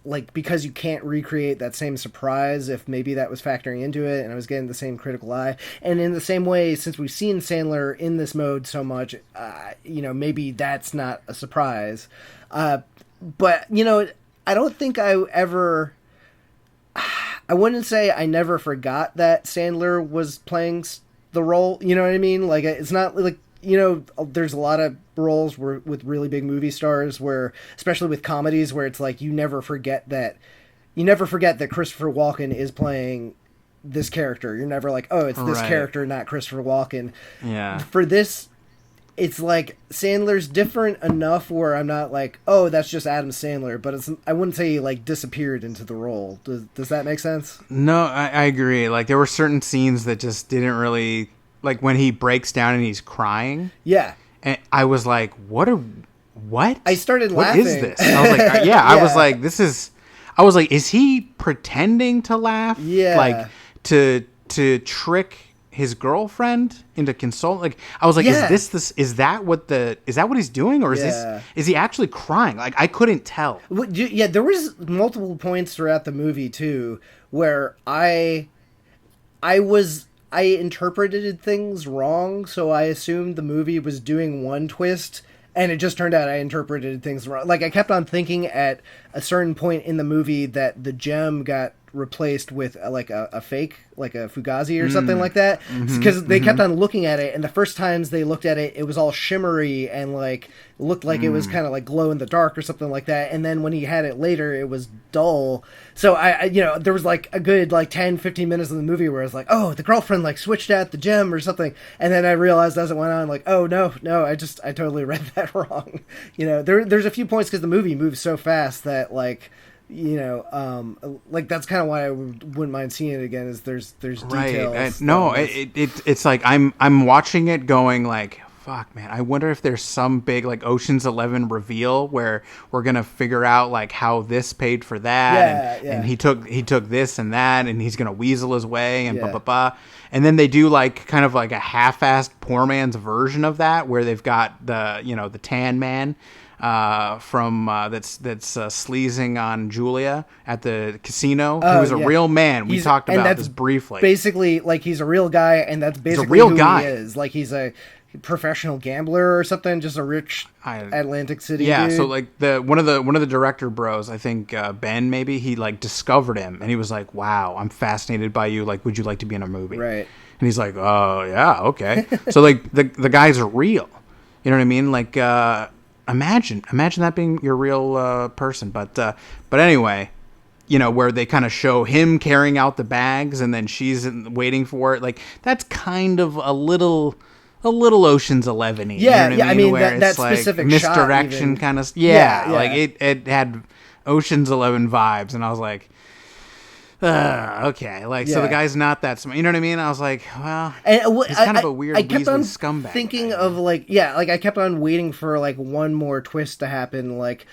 like because you can't recreate that same surprise, if maybe that was factoring into it and I was getting the same critical eye. And in the same way, since we've seen Sandler in this mode so much, maybe that's not a surprise. But I don't think I wouldn't say I never forgot that Sandler was playing the role. You know what I mean? Like, it's not like, there's a lot of roles with really big movie stars where, especially with comedies, where it's like you never forget that Christopher Walken is playing this character. You're never like, oh, it's this character, not Christopher Walken. Yeah. For this, it's like Sandler's different enough where I'm not like, oh, that's just Adam Sandler, but I wouldn't say he like disappeared into the role. Does that make sense? No, I agree. Like there were certain scenes that just didn't really, like when he breaks down and he's crying. Yeah. And I was like, what? I started laughing. What is this? I was like, yeah. I was like, is he pretending to laugh? Yeah. Like to trick his girlfriend into console. Like I was like, is that what he's doing, or is he actually crying? Like I couldn't tell. Yeah, there was multiple points throughout the movie too where I interpreted things wrong, so I assumed the movie was doing one twist, and it just turned out I interpreted things wrong. Like I kept on thinking at a certain point in the movie that the gem got replaced with like a fake, like a Fugazi or something like that, because they kept on looking at it, and the first times they looked at it, it was all shimmery and like looked like it was kind of like glow in the dark or something like that, and then when he had it later, it was dull. So I there was like a good like 10-15 minutes of the movie where I was like, oh, the girlfriend like switched out the gem or something, and then I realized as it went on, like, oh no, I totally read that wrong. There's a few points because the movie moves so fast that like, like that's kind of why I wouldn't mind seeing it again. Is there's details. It's like I'm watching it going like, fuck, man, I wonder if there's some big like Ocean's 11 reveal where we're gonna figure out like how this paid for that, and he took this and that, and he's gonna weasel his way and blah blah blah. And then they do like kind of like a half-assed poor man's version of that, where they've got the tan man from that's sleazing on Julia at the casino, who's a real man. We talked about this briefly. Basically, like he's a real guy, and that's basically real who guy. He is. Like he's a professional gambler or something, just a rich Atlantic City dude. So like one of the director bros, I think Ben maybe, he like discovered him and he was like, wow, I'm fascinated by you, like would you like to be in a movie? Right. And he's like, oh yeah, okay. So like the guys are real, you know what I mean? Like imagine that being your real person. But anyway, where they kind of show him carrying out the bags and then she's waiting for it, like that's kind of a little Ocean's 11-y. Yeah, you know what I mean where that it's like specific misdirection kind of. Yeah, like it had Ocean's 11 vibes, and I was like, okay, like so the guy's not that smart. You know what I mean? I was like, well, he's kind of a weird Weasley scumbag. Thinking of like I kept on waiting for like one more twist to happen, like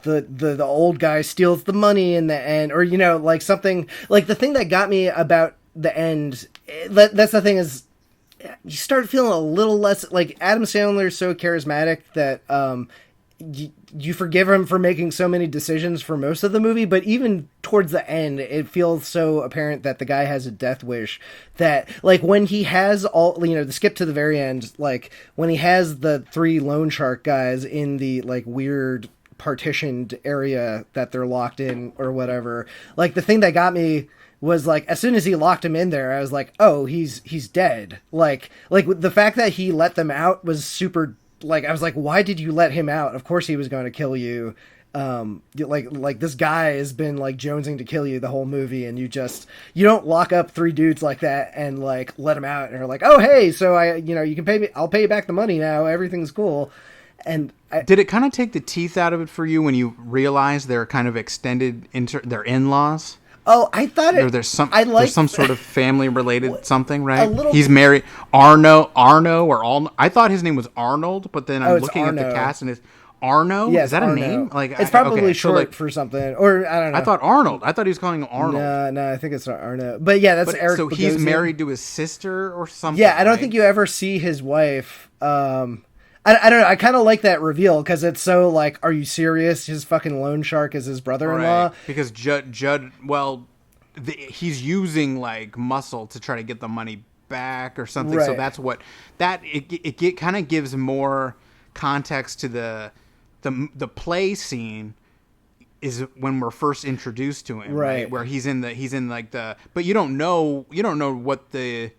the old guy steals the money in the end, or like something like the thing that got me about the end. That's the thing is, you start feeling a little less like Adam Sandler is so charismatic that you forgive him for making so many decisions for most of the movie, but even towards the end, it feels so apparent that the guy has a death wish that like when he has all, the skip to the very end, like when he has the 3 loan shark guys in the like weird partitioned area that they're locked in or whatever, like the thing that got me was like as soon as he locked him in there, I was like, oh, he's dead. Like the fact that he let them out was super. Like I was like, why did you let him out? Of course he was going to kill you. Like this guy has been like jonesing to kill you the whole movie, and you don't lock up 3 dudes like that and like let them out and are like, oh hey, so you can pay me, I'll pay you back the money now, everything's cool. And did it kind of take the teeth out of it for you when you realized they're kind of extended into their in-laws? Oh, I thought there's some sort of family related something, right? A little. He's married Arno or Arnold. I thought his name was Arnold, but then I'm looking at the cast and it's Arno. Yes, is that Arno. A name? Like it's probably short for something, or I don't know. I thought Arnold. I thought he was calling him Arnold. No, I think it's not Arno. But yeah, that's Eric. So Bogosian. He's married to his sister or something. Yeah, I don't think you ever see his wife. I don't know. I kind of like that reveal because it's so like, are you serious? His fucking loan shark is his brother-in-law. Right. Because Judd, well, he's using like muscle to try to get the money back or something. Right. So that's what it kind of gives more context to the play scene is when we're first introduced to him, right? Where he's in like the, but you don't know what the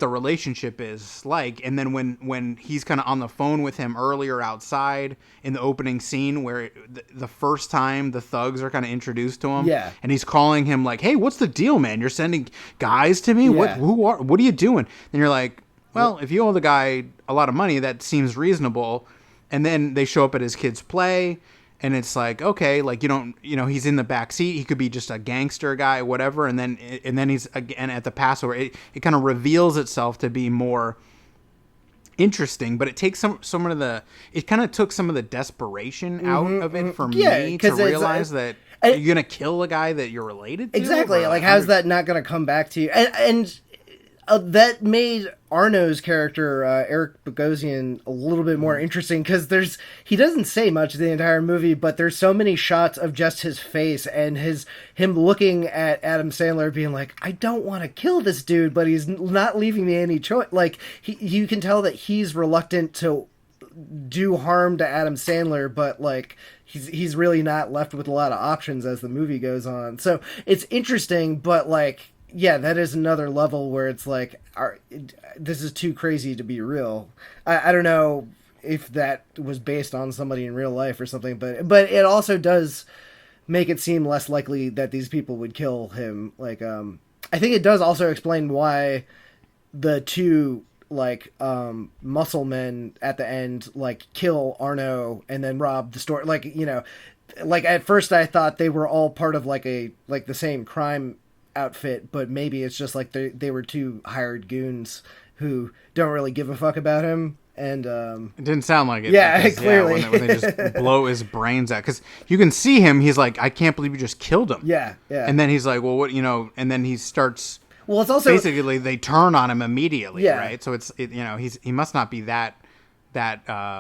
relationship is like. And then when he's kind of on the phone with him earlier outside in the opening scene where the first time the thugs are kind of introduced to him, and he's calling him like, hey, what's the deal, man? You're sending guys to me? What are you doing? And you're like, well, if you owe the guy a lot of money, that seems reasonable. And then they show up at his kid's play, and it's like, okay, like he's in the back seat. He could be just a gangster guy, whatever. And then he's again at the Passover. It kind of reveals itself to be more interesting, but it takes it kind of took some of the desperation out of it for me to realize that you're gonna kill a guy that you're related to. Exactly. Like, how's that not gonna come back to you? And that made Arno's character, Eric Bogosian, a little bit more interesting because he doesn't say much the entire movie, but there's so many shots of just his face and him looking at Adam Sandler being like, I don't want to kill this dude, but he's not leaving me any choice. Like, you can tell that he's reluctant to do harm to Adam Sandler, but like he's really not left with a lot of options as the movie goes on. So it's interesting, but like, yeah, that is another level where it's like, this is too crazy to be real. I don't know if that was based on somebody in real life or something, but it also does make it seem less likely that these people would kill him. Like, I think it does also explain why the two like muscle men at the end like kill Arno and then rob the store. Like, you know, like at first I thought they were all part of like the same crime outfit, but maybe it's just like they were two hired goons who don't really give a fuck about him. And it didn't sound like it. Yeah, because, clearly. Yeah, when they just blow his brains out, because you can see him. He's like, I can't believe you just killed him. Yeah. And then he's like, well, what, you know? And then he starts. Well, it's also basically they turn on him immediately, Yeah. right? So you know, he must not be that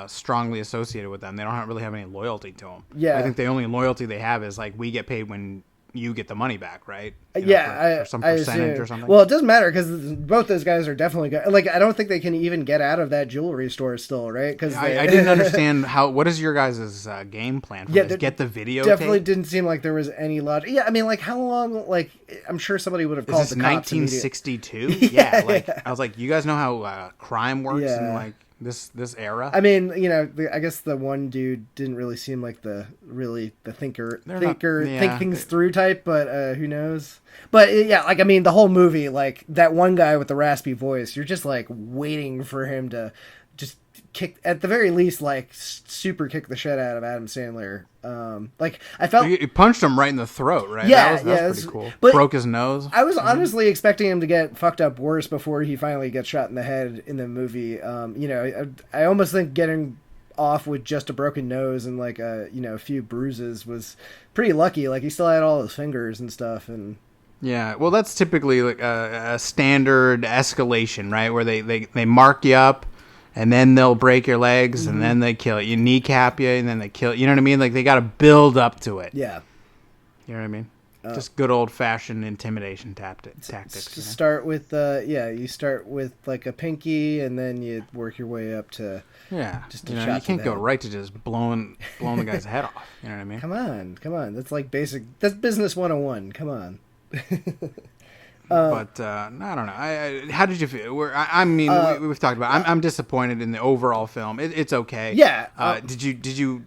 strongly associated with them. They don't really have any loyalty to him. Yeah. I think the only loyalty they have is like, we get paid when you get the money back, right? You know, yeah, for some percentage or something. Well, it doesn't matter because both those guys are definitely like, I don't think they can even get out of that jewelry store still, right? Because I didn't understand what is your guys' game plan for this? Get the video. Definitely didn't seem like there was any logic. Yeah, I mean, like how long? Like I'm sure somebody would have called the cops. 1962. Yeah, I was like, you guys know how crime works in like this era. I mean, you know, I guess the one dude didn't really seem like the thinker, think things through type, but who knows? But yeah, like I mean, the whole movie, like that one guy with the raspy voice, you're just like waiting for him to just kick, at the very least, like super kick the shit out of Adam Sandler. Like I felt he punched him right in the throat, right? Yeah, that was pretty cool. But broke his nose. I was honestly expecting him to get fucked up worse before he finally gets shot in the head in the movie. You know, I almost think getting off with just a broken nose and like a few bruises was pretty lucky. Like he still had all his fingers and stuff, and yeah, well, that's typically like a standard escalation, right? Where they mark you up. And then they'll break your legs, and then they kill you, kneecap you, and then they kill you. You know what I mean? Like, they got to build up to it. Yeah. You know what I mean? Just good old-fashioned intimidation tactics. Start with, you start with, like, a pinky, and then you work your way up to... Yeah. You can't go right to just blowing the guy's head off. You know what I mean? Come on. That's, like, that's business 101. Come on. But I don't know. How did you feel? We've talked about it. I'm disappointed in the overall film. It's okay. Yeah. Did you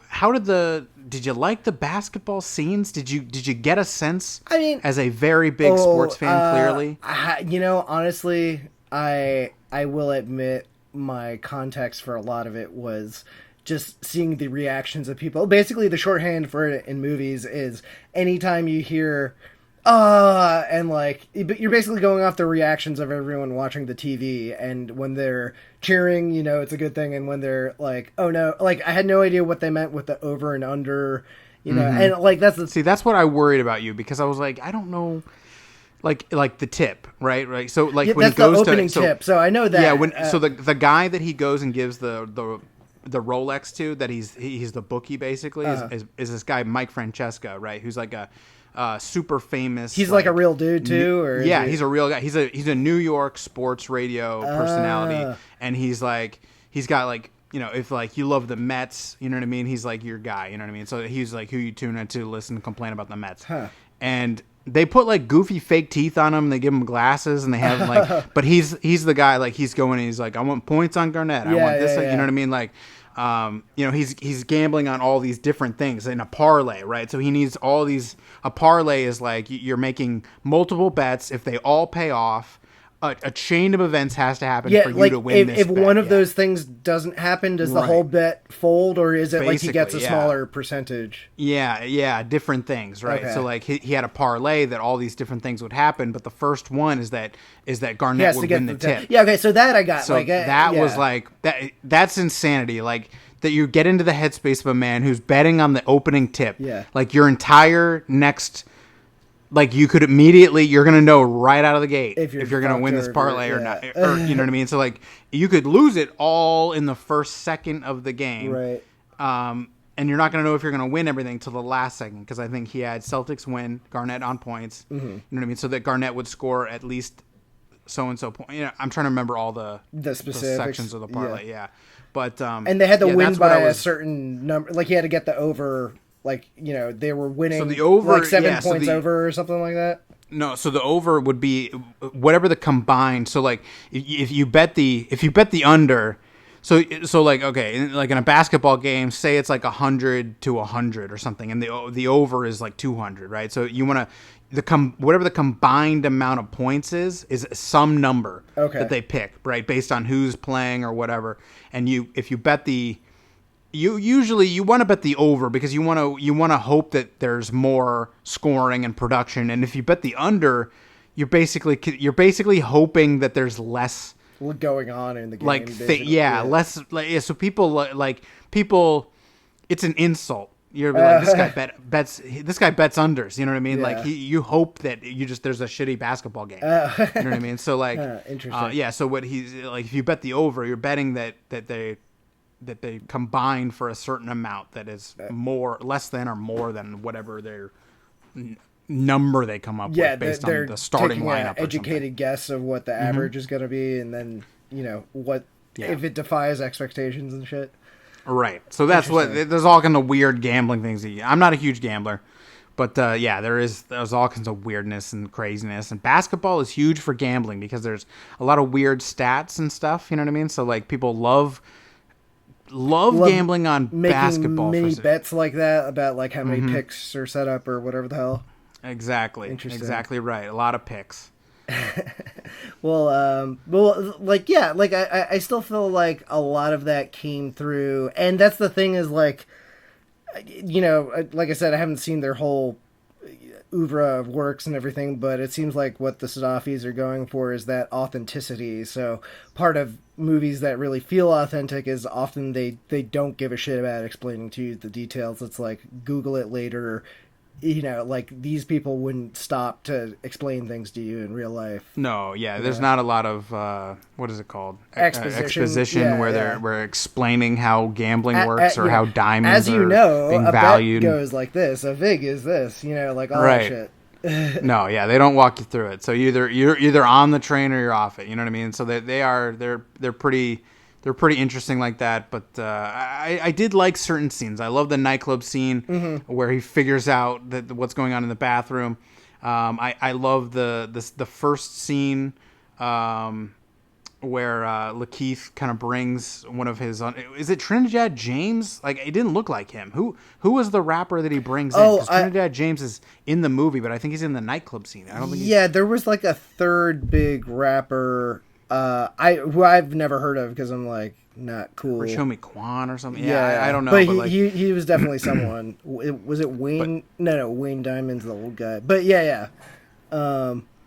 how did you like the basketball scenes? Did you get a sense? I mean, as a very big sports fan, clearly. Honestly, I will admit my context for a lot of it was just seeing the reactions of people. Basically, the shorthand for it in movies is anytime you hear. And like, you're basically going off the reactions of everyone watching the TV, and when they're cheering, it's a good thing, and when they're like, oh no, like I had no idea what they meant with the over and under, and like that's what I worried about you, because I was like, I don't know, like the tip, right? So like when he goes the opening tip, so I know that. Yeah, so the guy that he goes and gives the Rolex to, that he's the bookie basically, is this guy Mike Francesca, right? Who's like a super famous. He's like a real dude too, or he's a real guy. He's a New York sports radio personality, and he's got like, if like you love the Mets, you know what I mean. He's like your guy, you know what I mean. So he's like who you tune in to listen and complain about the Mets, and they put like goofy fake teeth on him. They give him glasses, and they have like, but he's the guy, like he's going and he's like, I want points on Garnett. I want this, you know what I mean, like. He's gambling on all these different things in a parlay, right? So he needs all these. A parlay is like you're making multiple bets. If they all pay off, a chain of events has to happen for you to win this if bet. One of those things doesn't happen, does the whole bet fold, or is it basically, like he gets a smaller percentage? Yeah, different things, right? Okay. So like he had a parlay that all these different things would happen, but the first one is that Garnett would win the tip. Yeah, okay, so that I got. So was like that. That's insanity. Like that you get into the headspace of a man who's betting on the opening tip. Yeah. Like your entire next. Like you're gonna know right out of the gate if you're gonna win this parlay or not, or you know what I mean. So like you could lose it all in the first second of the game, right? And you're not gonna know if you're gonna win everything till the last second, because I think he had Celtics win, Garnett on points. Mm-hmm. You know what I mean? So that Garnett would score at least so and so point. I'm trying to remember all the specifics, sections of the parlay. Yeah. But and they had to win that's what by I was, a certain number. Like you had to get the over. Like they were winning. So the over, like 7 points over or something like that. No, so the over would be whatever the combined. So like if you bet the under, so like okay, like in a basketball game, say it's like 100 to 100 or something, and the over is like 200, right? So you want to whatever the combined amount of points is some number that they pick, right, based on who's playing or whatever. And if you bet you usually want to bet the over because you want to hope that there's more scoring and production. And if you bet the under, you're basically hoping that there's less going on in the game. Like less like so people it's an insult. You're like this guy bets unders, you know what I mean? Like you hope that there's a shitty basketball game. You know what I mean? So like interesting. So what he's like, if you bet the over, you're betting that they combine for a certain amount that is less than or more than whatever their number they come up with based on the starting lineup. Educated guess of what the average is going to be, and then what if it defies expectations and shit. Right. So that's what there's all kind of weird gambling things. I'm not a huge gambler, but there's all kinds of weirdness and craziness. And basketball is huge for gambling because there's a lot of weird stats and stuff. You know what I mean? So like people love gambling on basketball, mini bets like that about like how many picks are set up or whatever the hell. Exactly. Exactly right. A lot of picks. Well, I still feel like a lot of that came through, and that's the thing is like, like I said, I haven't seen their whole oeuvre of works and everything, but it seems like what the Safdies are going for is that authenticity. So part of movies that really feel authentic is often they don't give a shit about explaining to you the details. It's like Google it later. Like these people wouldn't stop to explain things to you in real life. No, there's not a lot of what is it called? Exposition where they're explaining how gambling works or how diamonds are being valued. Bet goes like this, a vig is this, like all that shit. No, they don't walk you through it. So you're either on the train or you're off it. You know what I mean? So they're pretty interesting like that. But I did like certain scenes. I love the nightclub scene where he figures out what's going on in the bathroom. I love the first scene where Lakeith kind of brings one of his. Is it Trinidad James? Like it didn't look like him. Who was the rapper that he brings in? Because Trinidad James is in the movie, but I think he's in the nightclub scene. I don't think. Yeah, there was like a third big rapper. Who I've never heard of because I'm like not cool. Or Shomi Kwan or something. Yeah, I don't know. But he was definitely someone. Was it Wayne? No, Wayne Diamond's the old guy. But yeah.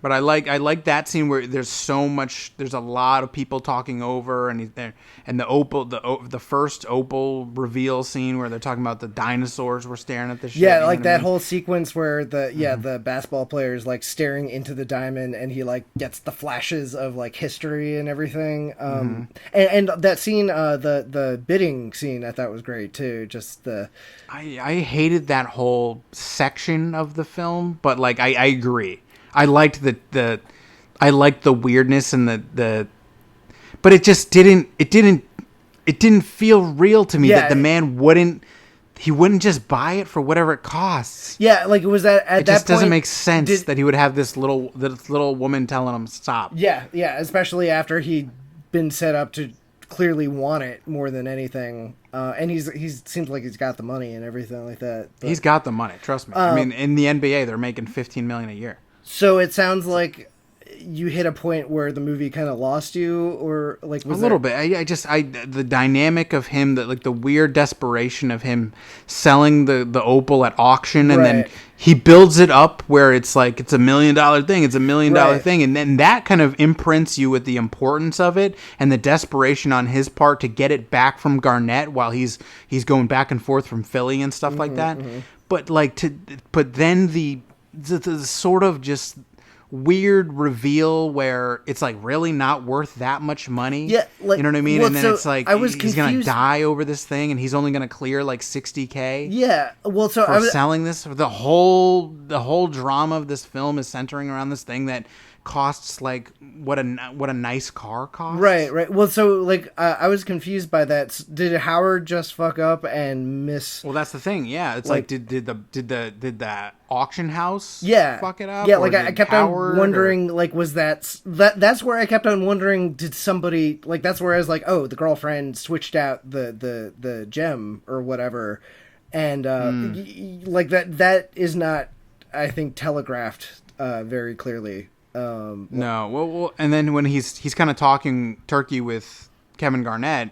But I like that scene where there's a lot of people talking over, and he's there, and the first Opal reveal scene where they're talking about the dinosaurs were staring at the shit. Yeah, like that whole sequence where the basketball player is like staring into the diamond, and he like gets the flashes of like history and everything. And that scene, the bidding scene, I thought was great too. Just I hated that whole section of the film, but like I agree. I liked the weirdness and the but it just didn't feel real to me that the man wouldn't just buy it for whatever it costs. Yeah, like it was at that point. It just doesn't make sense that he would have this little woman telling him stop. Yeah, especially after he'd been set up to clearly want it more than anything. And he seems like he's got the money and everything like that. But, he's got the money, trust me. I mean, in the NBA they're making $15 million a year. So it sounds like you hit a point where the movie kind of lost you, or like was a little bit. The dynamic of him, the weird desperation of him selling the Opal at auction, and then he builds it up where it's like it's $1 million thing, it's $1 million thing, and then that kind of imprints you with the importance of it and the desperation on his part to get it back from Garnett while he's going back and forth from Philly and stuff like that. But then the sort of just weird reveal where it's like really not worth that much money. Yeah, like, you know what I mean? And then it's like he's gonna die over this thing, and he's only gonna clear like $60K. Yeah, well, so selling this. The whole drama of this film is centering around this thing that costs like what a nice car costs. Right. Well, so like I was confused by that. Did Howard just fuck up and miss? Well, that's the thing. Yeah, it's like did the auction house fuck it up? Yeah, like I kept on wondering, like, was that's where I kept on wondering, did somebody, like, that's where I was like, oh, the girlfriend switched out the gem or whatever, and like that is not, I think, telegraphed very clearly. No, well, and then when he's kind of talking turkey with Kevin Garnett,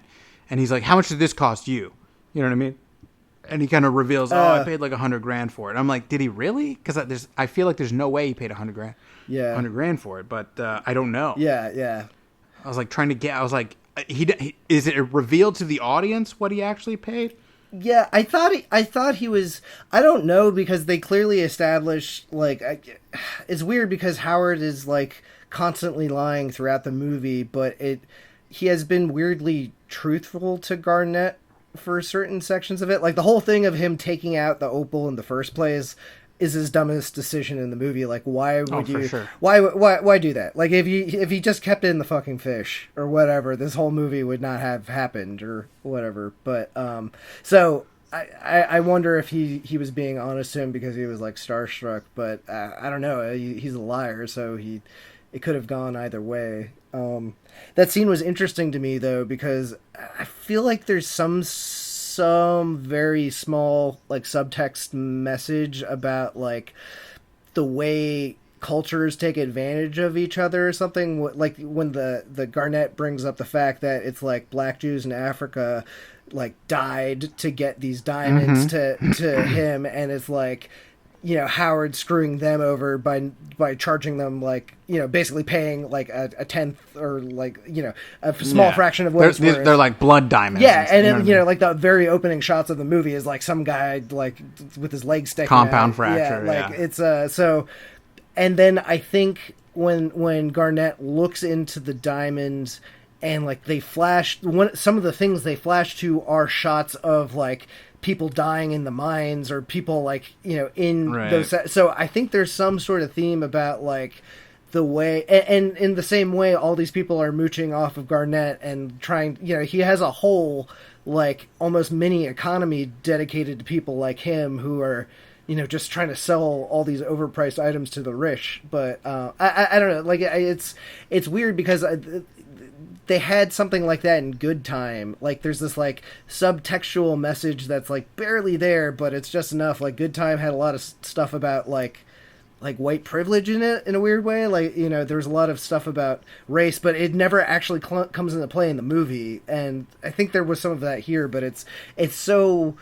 and he's like, "How much did this cost you?" You know what I mean? And he kind of reveals, I paid like $100,000 for it. I'm like, did he really? Because I feel like there's no way he paid $100,000. Yeah, $100,000 for it, but I don't know. Yeah. I was like trying to get. I was like, is it revealed to the audience what he actually paid? Yeah, I thought he was. I don't know, because they clearly established, like, it's weird because Howard is like constantly lying throughout the movie, but he has been weirdly truthful to Garnett for certain sections of it. Like the whole thing of him taking out the opal in the first place is his dumbest decision in the movie. Like, why would you? Sure. Why do that? Like, if he just kept it in the fucking fish or whatever, this whole movie would not have happened or whatever. But so I wonder if he was being honest to him because he was like starstruck. But I don't know. He's a liar, so it could have gone either way. That scene was interesting to me though, because I feel like there's some very small like subtext message about like the way cultures take advantage of each other or something, like when the Garnett brings up the fact that it's like black Jews in Africa like died to get these diamonds to him, and it's like, you know, Howard screwing them over by charging them, like, you know, basically paying like a tenth or like, you know, a small fraction of what it's worth. They're like blood diamonds. Yeah, and you know, like the very opening shots of the movie is like some guy like with his leg sticking compound out. fracture. Yeah, like it's so. And then I think when Garnett looks into the diamonds and like they flash, some of the things they flash to are shots of like people dying in the mines or people like, you know, in those. So I think there's some sort of theme about like the way, and in the same way, all these people are mooching off of Garnett and trying, you know, he has a whole like almost mini economy dedicated to people like him who are, you know, just trying to sell all these overpriced items to the rich. But I don't know, like it's weird because they had something like that in Good Time. Like there's this like subtextual message that's like barely there, but it's just enough. Like Good Time had a lot of stuff about like white privilege in it in a weird way. Like, you know, there's a lot of stuff about race, but it never actually comes into play in the movie. And I think there was some of that here, but it's so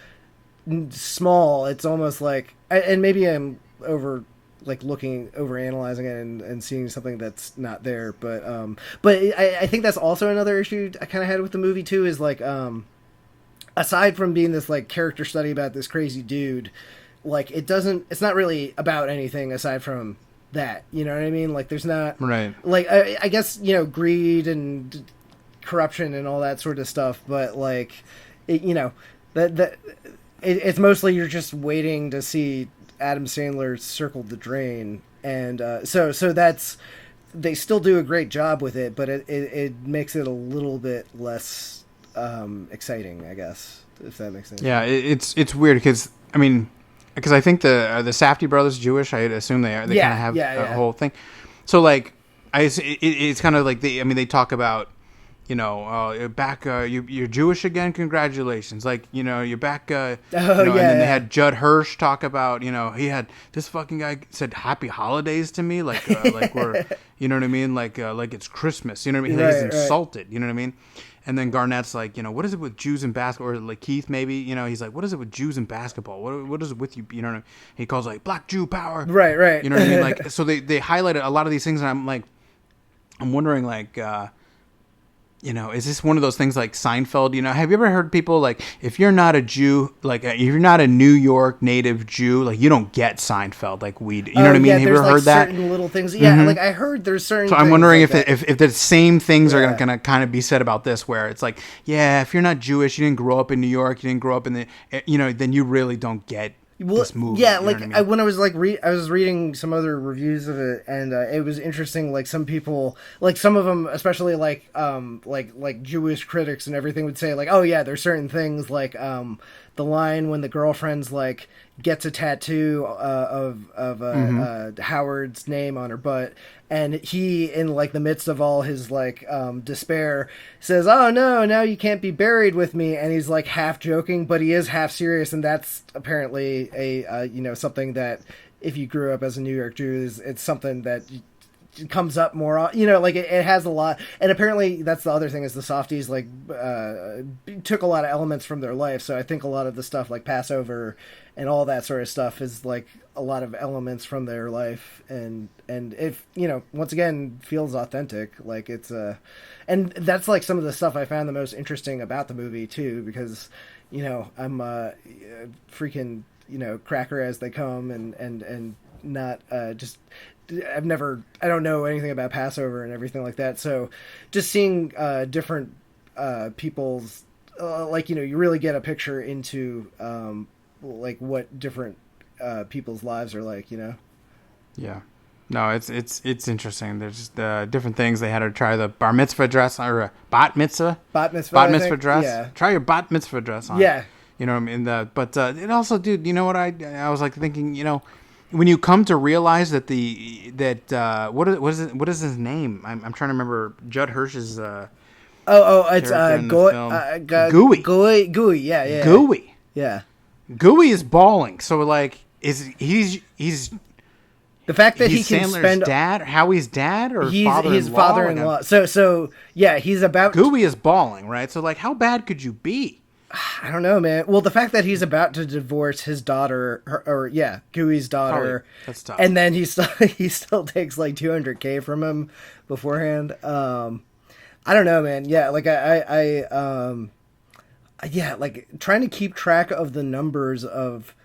small. It's almost like, and maybe I'm overanalyzing it and seeing something that's not there, but I think that's also another issue I kind of had with the movie too, is like aside from being this like character study about this crazy dude, like it's not really about anything aside from that, you know what I mean? Like there's not like I guess, you know, greed and corruption and all that sort of stuff, but like you know, it's mostly you're just waiting to see Adam Sandler circled the drain, and so that's, they still do a great job with it, but it makes it a little bit less exciting, I guess, if that makes sense. Yeah, it's weird because I think the Safdie Brothers Jewish. I assume they are. They kind of have a whole thing. So like it's kind of like they talk about, you know, you're back, you're Jewish again, congratulations. Like, you know, you're back, and then they had Judd Hirsch talk about, you know, he had, this fucking guy said happy holidays to me, like we're, you know what I mean? Like it's Christmas, you know what I mean? He's insulted, you know what I mean? And then Garnett's like, you know, what is it with Jews and basketball? Or like Keith, maybe, you know, he's like, what is it with Jews and basketball? What is it with you? You know what I mean? He calls like Black Jew power. Right. You know what I mean? Like, so they highlighted a lot of these things, and I'm wondering, like, you know, is this one of those things like Seinfeld? You know, have you ever heard people like, if you're not a Jew, like if you're not a New York native Jew, like you don't get Seinfeld, like we, you know what I mean? Have you ever heard that? Certain little things, like I heard there's certain. So I'm wondering if the same things are gonna kind of be said about this, where it's like, yeah, if you're not Jewish, you didn't grow up in New York, you didn't grow up in the, you know, then you really don't get this movie. Yeah, you like know what I mean? when I was like I was reading some other reviews of it, and it was interesting. Like some people, like some of them, especially like Jewish critics and everything, would say like, oh yeah, there's certain things like the line when the girlfriend's like gets a tattoo of Howard's name on her butt, and he, in like the midst of all his like despair, says, "Oh no, now you can't be buried with me," and he's like half joking, but he is half serious, and that's apparently a something that if you grew up as a New York Jew, it's something that comes up more, like it has a lot. And apparently that's the other thing, is the Safdies like took a lot of elements from their life. So I think a lot of the stuff like Passover and all that sort of stuff is like a lot of elements from their life, and if once again feels authentic. Like it's and that's like some of the stuff I found the most interesting about the movie too, because I'm freaking cracker as they come, and not just I don't know anything about Passover and everything like that. So just seeing different people's like you really get a picture into like what different people's lives are like. Yeah. No, it's interesting. There's just different things. They had to try the bar mitzvah dress or bat mitzvah dress. Yeah. Try your bat mitzvah dress on. Yeah. You know what I mean? But it also, dude, you know what I was like thinking, when you come to realize that what is his name? I'm trying to remember Judd Hirsch's it's Gooey. Gooey, yeah. Gooey. Yeah. Gooey is bawling. So like he's the fact that he can Sandler's spend dad, Howie's dad, or his father-in-law. So yeah, he's about Gooey is bawling, right? So like, how bad could you be? I don't know, man. Well, the fact that he's about to divorce his daughter, Gooey's daughter, that's tough. And then he still takes like $200K from him beforehand. I don't know, man. Yeah, like yeah, like trying to keep track of the numbers of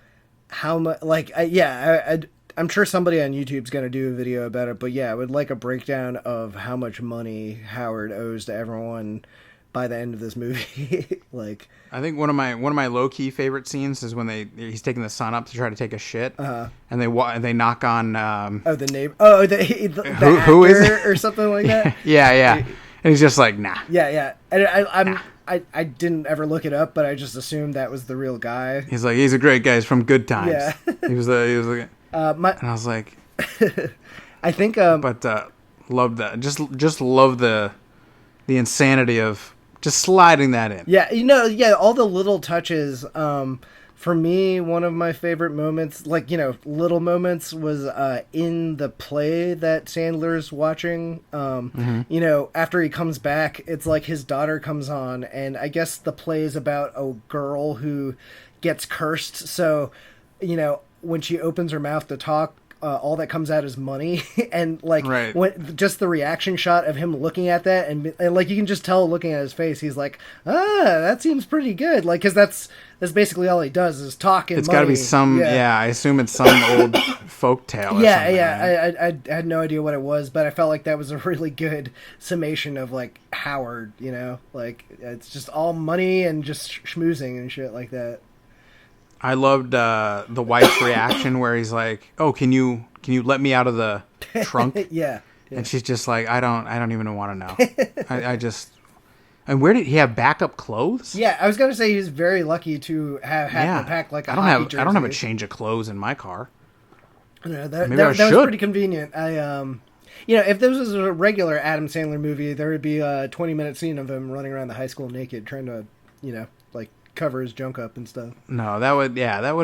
how much. Like, I'm sure somebody on YouTube's gonna do a video about it, but yeah, I would like a breakdown of how much money Howard owes to everyone by the end of this movie. Like, I think one of my low key favorite scenes is when he's taking the son up to try to take a shit, and they knock on the neighbor, the who is it or something like that. yeah, and he's just like, nah. Yeah, and I didn't ever look it up, but I just assumed that was the real guy. He's like, he's a great guy. He's from Good Times. Yeah, he was like, and I was like, I think, but love that. Just love the insanity of just sliding that in. Yeah, all the little touches. For me, one of my favorite moments, like, little moments, was in the play that Sandler's watching. After he comes back, it's like his daughter comes on, and I guess the play is about a girl who gets cursed. So, when she opens her mouth to talk, all that comes out is money. And like, right. When just the reaction shot of him looking at that, and like you can just tell looking at his face, he's like, that seems pretty good. Like, because that's basically all he does is talk and it's got to be some, I assume it's some old folk tale or something. I had no idea what it was, but I felt like that was a really good summation of like Howard, like it's just all money and just schmoozing and shit like that. I loved the wife's reaction where he's like, "Oh, can you let me out of the trunk?" Yeah. And she's just like, "I don't even want to know." I just. And where did he have backup clothes? Yeah, I was gonna say he's very lucky to have had to pack like a hockey jersey. I don't have a change of clothes in my car. No, that was pretty convenient. If this was a regular Adam Sandler movie, there would be a 20-minute scene of him running around the high school naked, trying to, like cover his junk up and stuff. No, that would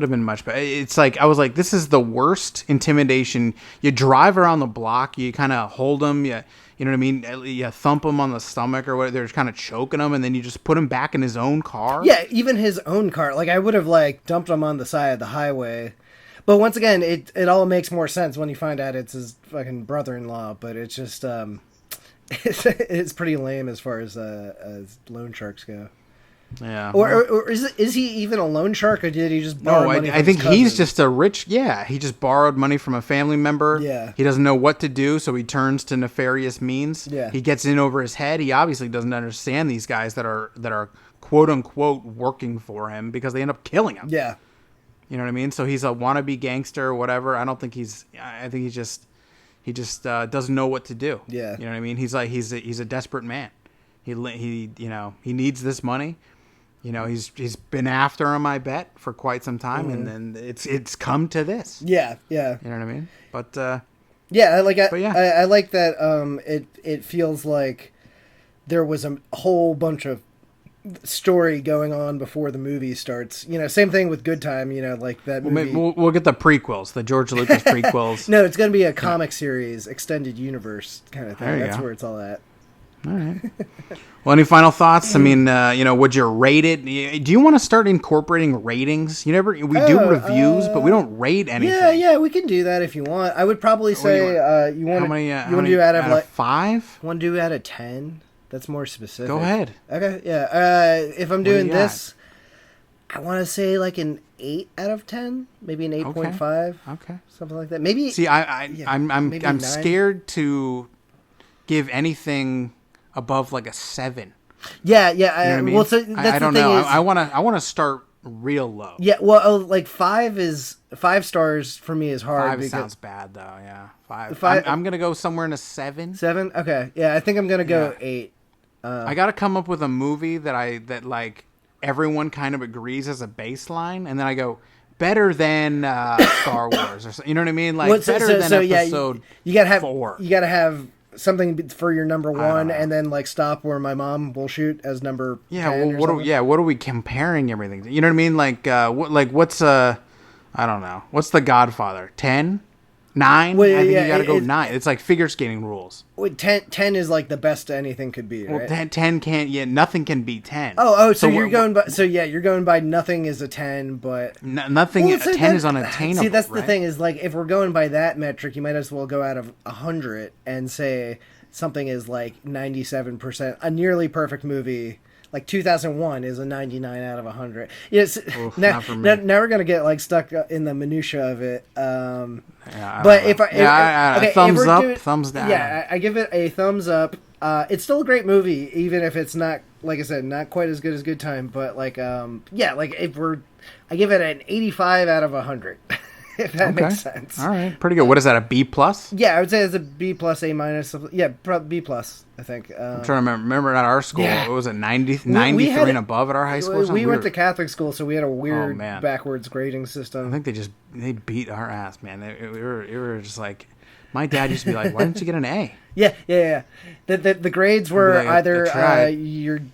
have been much better. It's like, I was like, this is the worst intimidation. You drive around the block, you kind of hold them, you know what I mean? You thump him on the stomach or whatever. They're kind of choking him, and then you just put him back in his own car. Yeah, even his own car. Like, I would have like dumped him on the side of the highway. But once again, it all makes more sense when you find out it's his fucking brother-in-law. But it's just it's pretty lame as far as loan sharks go. Yeah. Or is he even a loan shark, or did he just borrow money from I think his cousin? he's just a rich. Yeah, he just borrowed money from a family member. Yeah. He doesn't know what to do, so he turns to nefarious means. Yeah. He gets in over his head. He obviously doesn't understand these guys that are quote unquote working for him, because they end up killing him. Yeah. You know what I mean? So he's a wannabe gangster or whatever. I don't think I think he just doesn't know what to do. Yeah. You know what I mean? He's a desperate man. He he needs this money. You know, he's been after him, I bet, for quite some time, and then it's come to this. Yeah, yeah. You know what I mean? But yeah, I like that. It feels like there was a whole bunch of story going on before the movie starts. You know, same thing with Good Time. You know, like that movie. We'll get the prequels, the George Lucas prequels. No, it's going to be a comic series, extended universe kind of thing. That's go. where it's all at. All right. Well, any final thoughts? I mean, would you rate it? Do you want to start incorporating ratings? We do reviews, but we don't rate anything. Yeah, we can do that if you want. I would probably say you want to do out of 5? Want to do out of 10? That's more specific. Go ahead. Okay, yeah. If I'm doing this, I want to say like an 8 out of 10, maybe an 8.5. Okay. Something like that. Maybe. See, I'm scared to give anything above like a 7. Yeah. You know what I mean? Well, so that's I don't the thing know. is, I want to start real low. Yeah, well, like 5 stars for me is hard. 5 sounds bad though. Yeah, 5. I'm gonna go somewhere in a 7. 7? Okay. Yeah, I think I'm gonna go 8. I got to come up with a movie that like everyone kind of agrees as a baseline, and then I go better than Star Wars or something. You know what I mean? Like better than episode. You gotta have 4. You gotta have something for your number 1, and then like stop where my mom will shoot as number. Yeah. 10 What are we comparing everything to? You know what I mean? Like what's I don't know. What's The Godfather? 10? 9? Well, I think you gotta go 9. It's like figure skating rules. 10 is like the best anything could be, right? Well, 10 can't. Yeah, nothing can beat 10. So you're going by. So yeah, you're going by nothing is a 10, but nothing. Well, 10 is unattainable. See, that's the right? thing is like if we're going by that metric, you might as well go out of 100 and say something is like 97%, a nearly perfect movie. Like 2001 is a 99 out of 100. Yes. Now we're gonna get like stuck in the minutia of it. Thumbs up, thumbs down. Yeah, I give it a thumbs up. It's still a great movie, even if it's not, like I said, not quite as good as Good Time. But like, I give it an 85 out of 100. If that makes sense. All right, pretty good. What is that? A B+? Yeah, I would say it's a B+, A-. Yeah, B+. I think. I'm trying to remember at our school. What was it? 93 and above at our high school. We went to Catholic school, so we had a weird backwards grading system. I think they beat our ass, man. We were just like, my dad used to be like, "Why didn't you get an A?" Yeah. The grades were either you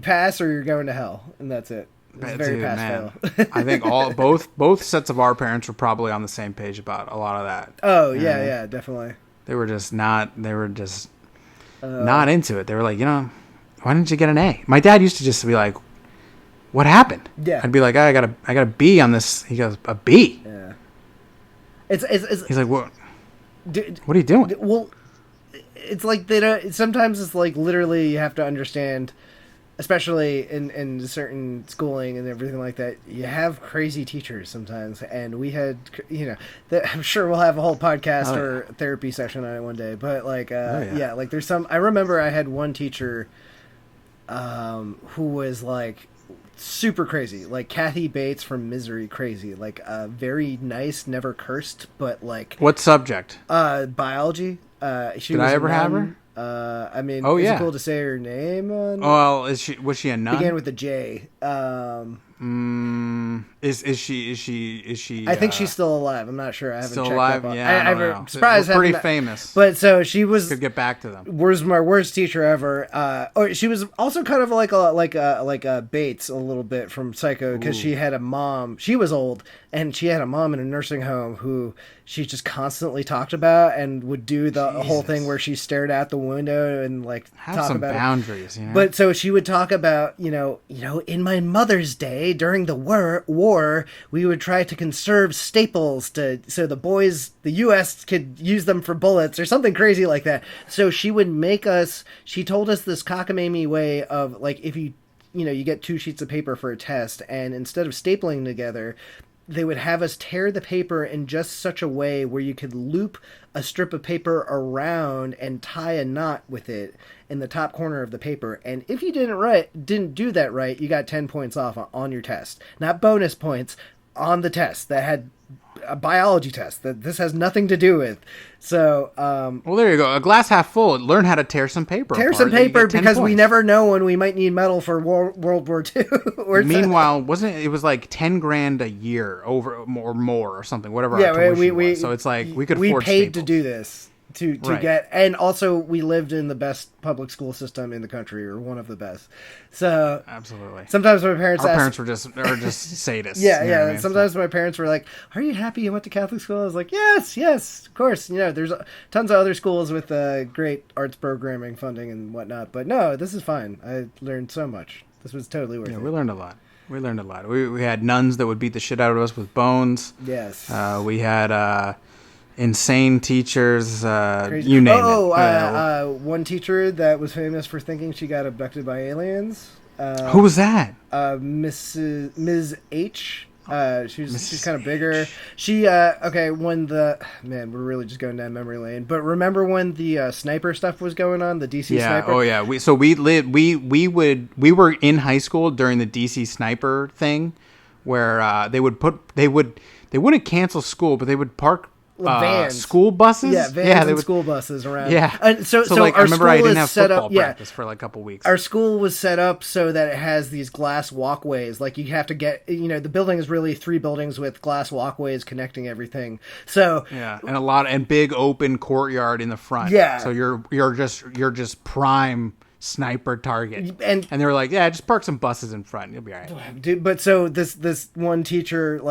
pass or you're going to hell, and that's it. It's very pass fail. I think both sets of our parents were probably on the same page about a lot of that. Oh yeah, definitely. They were just not into it. They were like, why didn't you get an A? My dad used to just be like, what happened? Yeah. I'd be like, I got a B on this. He goes, a B? Yeah. He's like, what are you doing? Well, it's like they don't. Sometimes it's like literally you have to understand. Especially in certain schooling and everything like that, you have crazy teachers sometimes, and we had, I'm sure we'll have a whole podcast or therapy session on it one day. But like, like there's some. I remember I had one teacher, who was like super crazy, like Kathy Bates from Misery crazy, like very nice, never cursed, but like what subject? Biology. Did I ever have her? I mean, is it cool to say her name? Was she a nun? Began with a J. Is she? I think she's still alive. I'm not sure. I haven't still checked alive. Up on. Yeah, I'm surprised. We're pretty famous. But so she was. Could get back to them. Was my worst teacher ever. Or she was also kind of like a Bates a little bit from Psycho, because she had a mom. She was old, and she had a mom in a nursing home who she just constantly talked about and would do the whole thing where she stared out the window and like have talk some about boundaries. But so she would talk about in my mother's day during the war we would try to conserve staples so the U.S. could use them for bullets or something crazy like that. So she would make us. She told us this cockamamie way of like if you get 2 sheets of paper for a test, and instead of stapling together, they would have us tear the paper in just such a way where you could loop a strip of paper around and tie a knot with it in the top corner of the paper. And if you didn't do that right, you got 10 points off on your test. Not bonus points, on the test that had a biology test that this has nothing to do with. So, well, there you go. A glass half full. Learn how to tear some paper. tear apart, some and you paper get 10 because we points. never know when we might need metal for World War II. Meanwhile, wasn't it was like 10 grand a year over or more or something, whatever Yeah, our tuition we was. So it's like we could we afford paid to Staples. do this to Right. get, and also we lived in the best public school system in the country, or one of the best. So Absolutely. sometimes my parents Our ask, parents were just sadists. yeah, you know yeah. what I mean? Sometimes my parents were like, "Are you happy you went to Catholic school?" I was like, "Yes, yes, of course." You know, there's tons of other schools with great arts programming, funding, and whatnot. But no, this is fine. I learned so much. This was totally worth Yeah, it. we learned a lot. We had nuns that would beat the shit out of us with bones. Yes. We had insane teachers. Crazy. You name Oh, it. one teacher that was famous for thinking she got abducted by aliens. Who was that? Ms. H. She's kind of bigger. She when we're really just going down memory lane. But remember when the sniper stuff was going on, the DC sniper? Oh yeah. We were in high school during the DC sniper thing, where they wouldn't cancel school, but they would park vans. school buses. Yeah, vans and school buses around. Yeah. And so like, our I remember school I didn't is have set football up. Yeah, practice for like a couple weeks. our school was set up so that it has these glass walkways. Like you have to get, the building is really 3 buildings with glass walkways connecting everything. So Yeah, and big open courtyard in the front. Yeah. So you're just prime sniper target. And they were like, yeah, just park some buses in front. You'll be all right. dude, but so this one teacher,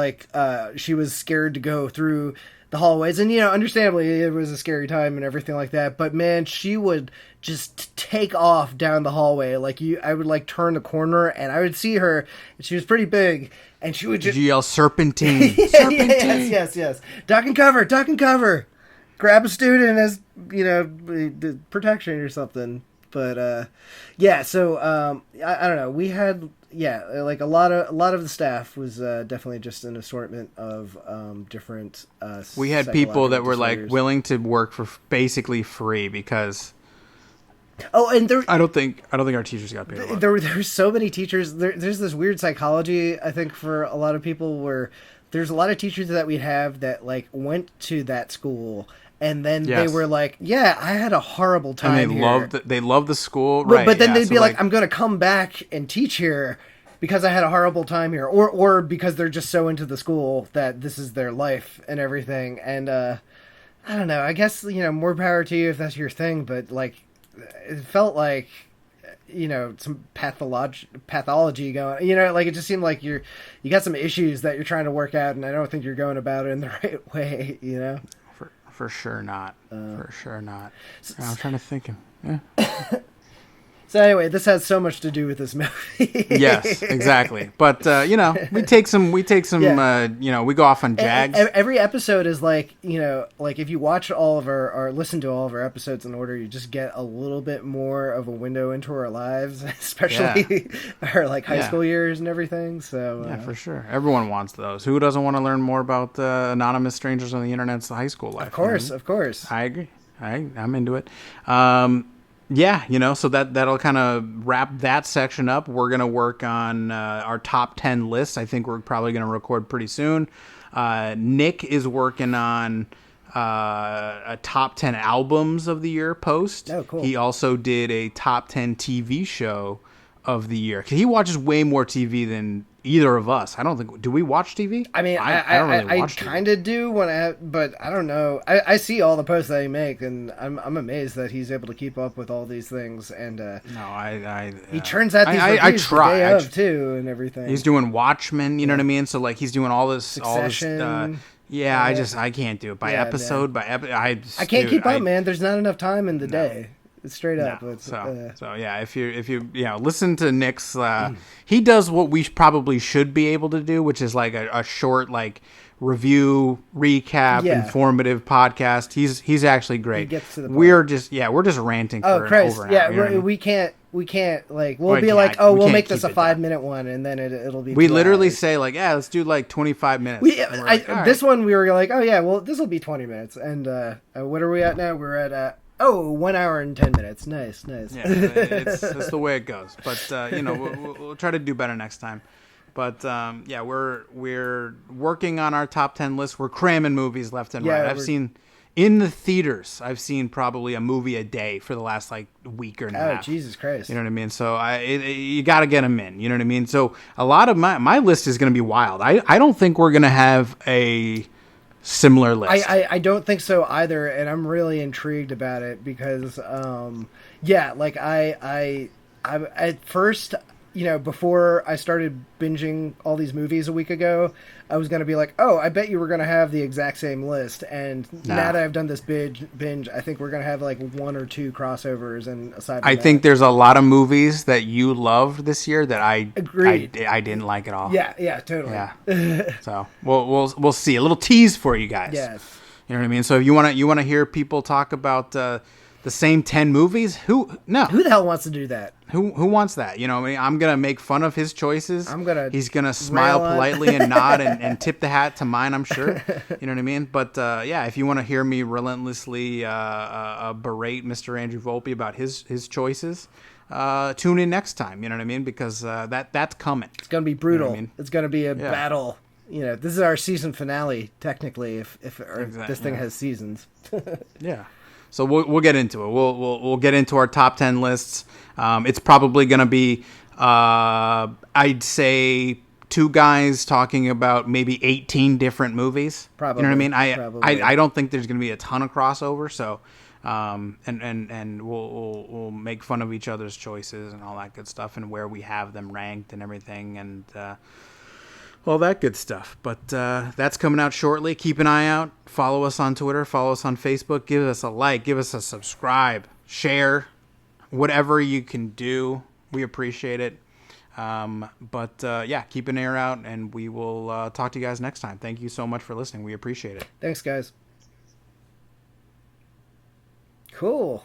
she was scared to go through the hallways, and understandably it was a scary time and everything like that, but man, she would just take off down the hallway. I would turn the corner and I would see her, and she was pretty big, and she would just Did you yell serpentine? yes, duck and cover, grab a student as the protection or something. But so I don't know, we had a lot of the staff was definitely just an assortment of different We had people that were disorders. willing to work for basically free because And there I don't think our teachers got paid a lot. there's so many teachers. There's this weird psychology, I think, for a lot of people, where there's a lot of teachers that we have that went to that school, and then Yes. they were like, "Yeah, I had a horrible time And they loved the school, But- right? But then yeah, they'd so be like, "I'm going to come back and teach here because I had a horrible time here," or because they're just so into the school that this is their life and everything. And I don't know. I guess more power to you if that's your thing. But it felt like some pathology going. It just seemed like you got some issues that you're trying to work out, and I don't think you're going about it in the right way. For sure not. For sure not. I'm trying to think. Yeah. So anyway, this has so much to do with this movie. Yes, exactly. But we take some. Yeah. We go off on jags. Every episode is if you watch all of or listen to all of our episodes in order, you just get a little bit more of a window into our lives, especially our high school years and everything. So Yeah, for sure. Everyone wants those. Who doesn't want to learn more about anonymous strangers on the internet's high school life? of course. I agree. I'm into it. So that'll kind of wrap that section up. We're going to work on our top 10 lists. I think we're probably going to record pretty soon. Nick is working on a top 10 albums of the year post. Oh, cool. He also did a top 10 TV show of the year. He watches way more TV than either of us. I don't think. Do we watch TV? I mean, I don't really watch TV. I kind of do but I don't know. I see all the posts that he makes, and I'm amazed that he's able to keep up with all these things. And No, he turns out these I reviews try. the day of too, and everything. He's doing Watchmen, you know what I mean? So he's doing all this Succession. Yeah, I can't do it by episode. I can't keep up, man. There's not enough time in the day. It's straight up. No. It's, So yeah, if you listen to Nick's, he does what we probably should be able to do, which is a short review, recap, informative podcast. He's actually great. He gets to the point. We're just ranting for over an hour. You know what I mean? we can't we'll We be can't- like, we we'll can't make this keep a it down. 5-minute one, and then it'll be. We 2 literally hours. say let's do 25 minutes. And we're like, all This right. one we were like, oh yeah, well this will be 20 minutes, and what are we at now? We're at 1 hour and 10 minutes. Nice. Yeah, that's the way it goes. But we'll try to do better next time. But yeah, we're working on our top 10 list. We're cramming movies left and right. I've seen in the theaters. I've seen probably a movie a day for the last like week and a half. Oh, Jesus Christ! You know what I mean? So you got to get them in. You know what I mean? So a lot of my list is going to be wild. I don't think we're going to have a similar list. I don't think so either, and I'm really intrigued about it because yeah, like I at first, you know, before I started binging all these movies a week ago, I was going to be like, oh, I bet you we're going to have the exact same list. And now that I've done this binge, I think we're going to have like one or two crossovers. And aside from I think there's a lot of movies that you loved this year that I didn't like at all. Yeah, totally. Yeah. So we'll see. A little tease for you guys. Yes. You know what I mean? So if you want to hear people talk about the same 10 movies, who the hell wants to do that? Who wants that? You know, I mean, I'm gonna make fun of his choices. He's gonna smile politely and nod and tip the hat to mine, I'm sure. You know what I mean? But yeah, if you want to hear me relentlessly berate Mr. Andrew Volpe about his choices, tune in next time. You know what I mean? Because that's coming. It's gonna be brutal. You know what I mean? It's gonna be a battle. You know, this is our season finale, technically, if this thing has seasons. Yeah. So we'll get into it. We'll get into our top 10 lists. It's probably going to be, I'd say, two guys talking about maybe 18 different movies. Probably. You know what I mean? I don't think there's going to be a ton of crossover. So, and we'll make fun of each other's choices and all that good stuff and where we have them ranked and everything and all that good stuff. But that's coming out shortly. Keep an eye out. Follow us on Twitter. Follow us on Facebook. Give us a like. Give us a subscribe. Share. Whatever you can do. We appreciate it. But yeah, keep an ear out, and we will talk to you guys next time. Thank you so much for listening. We appreciate it. Thanks, guys. Cool.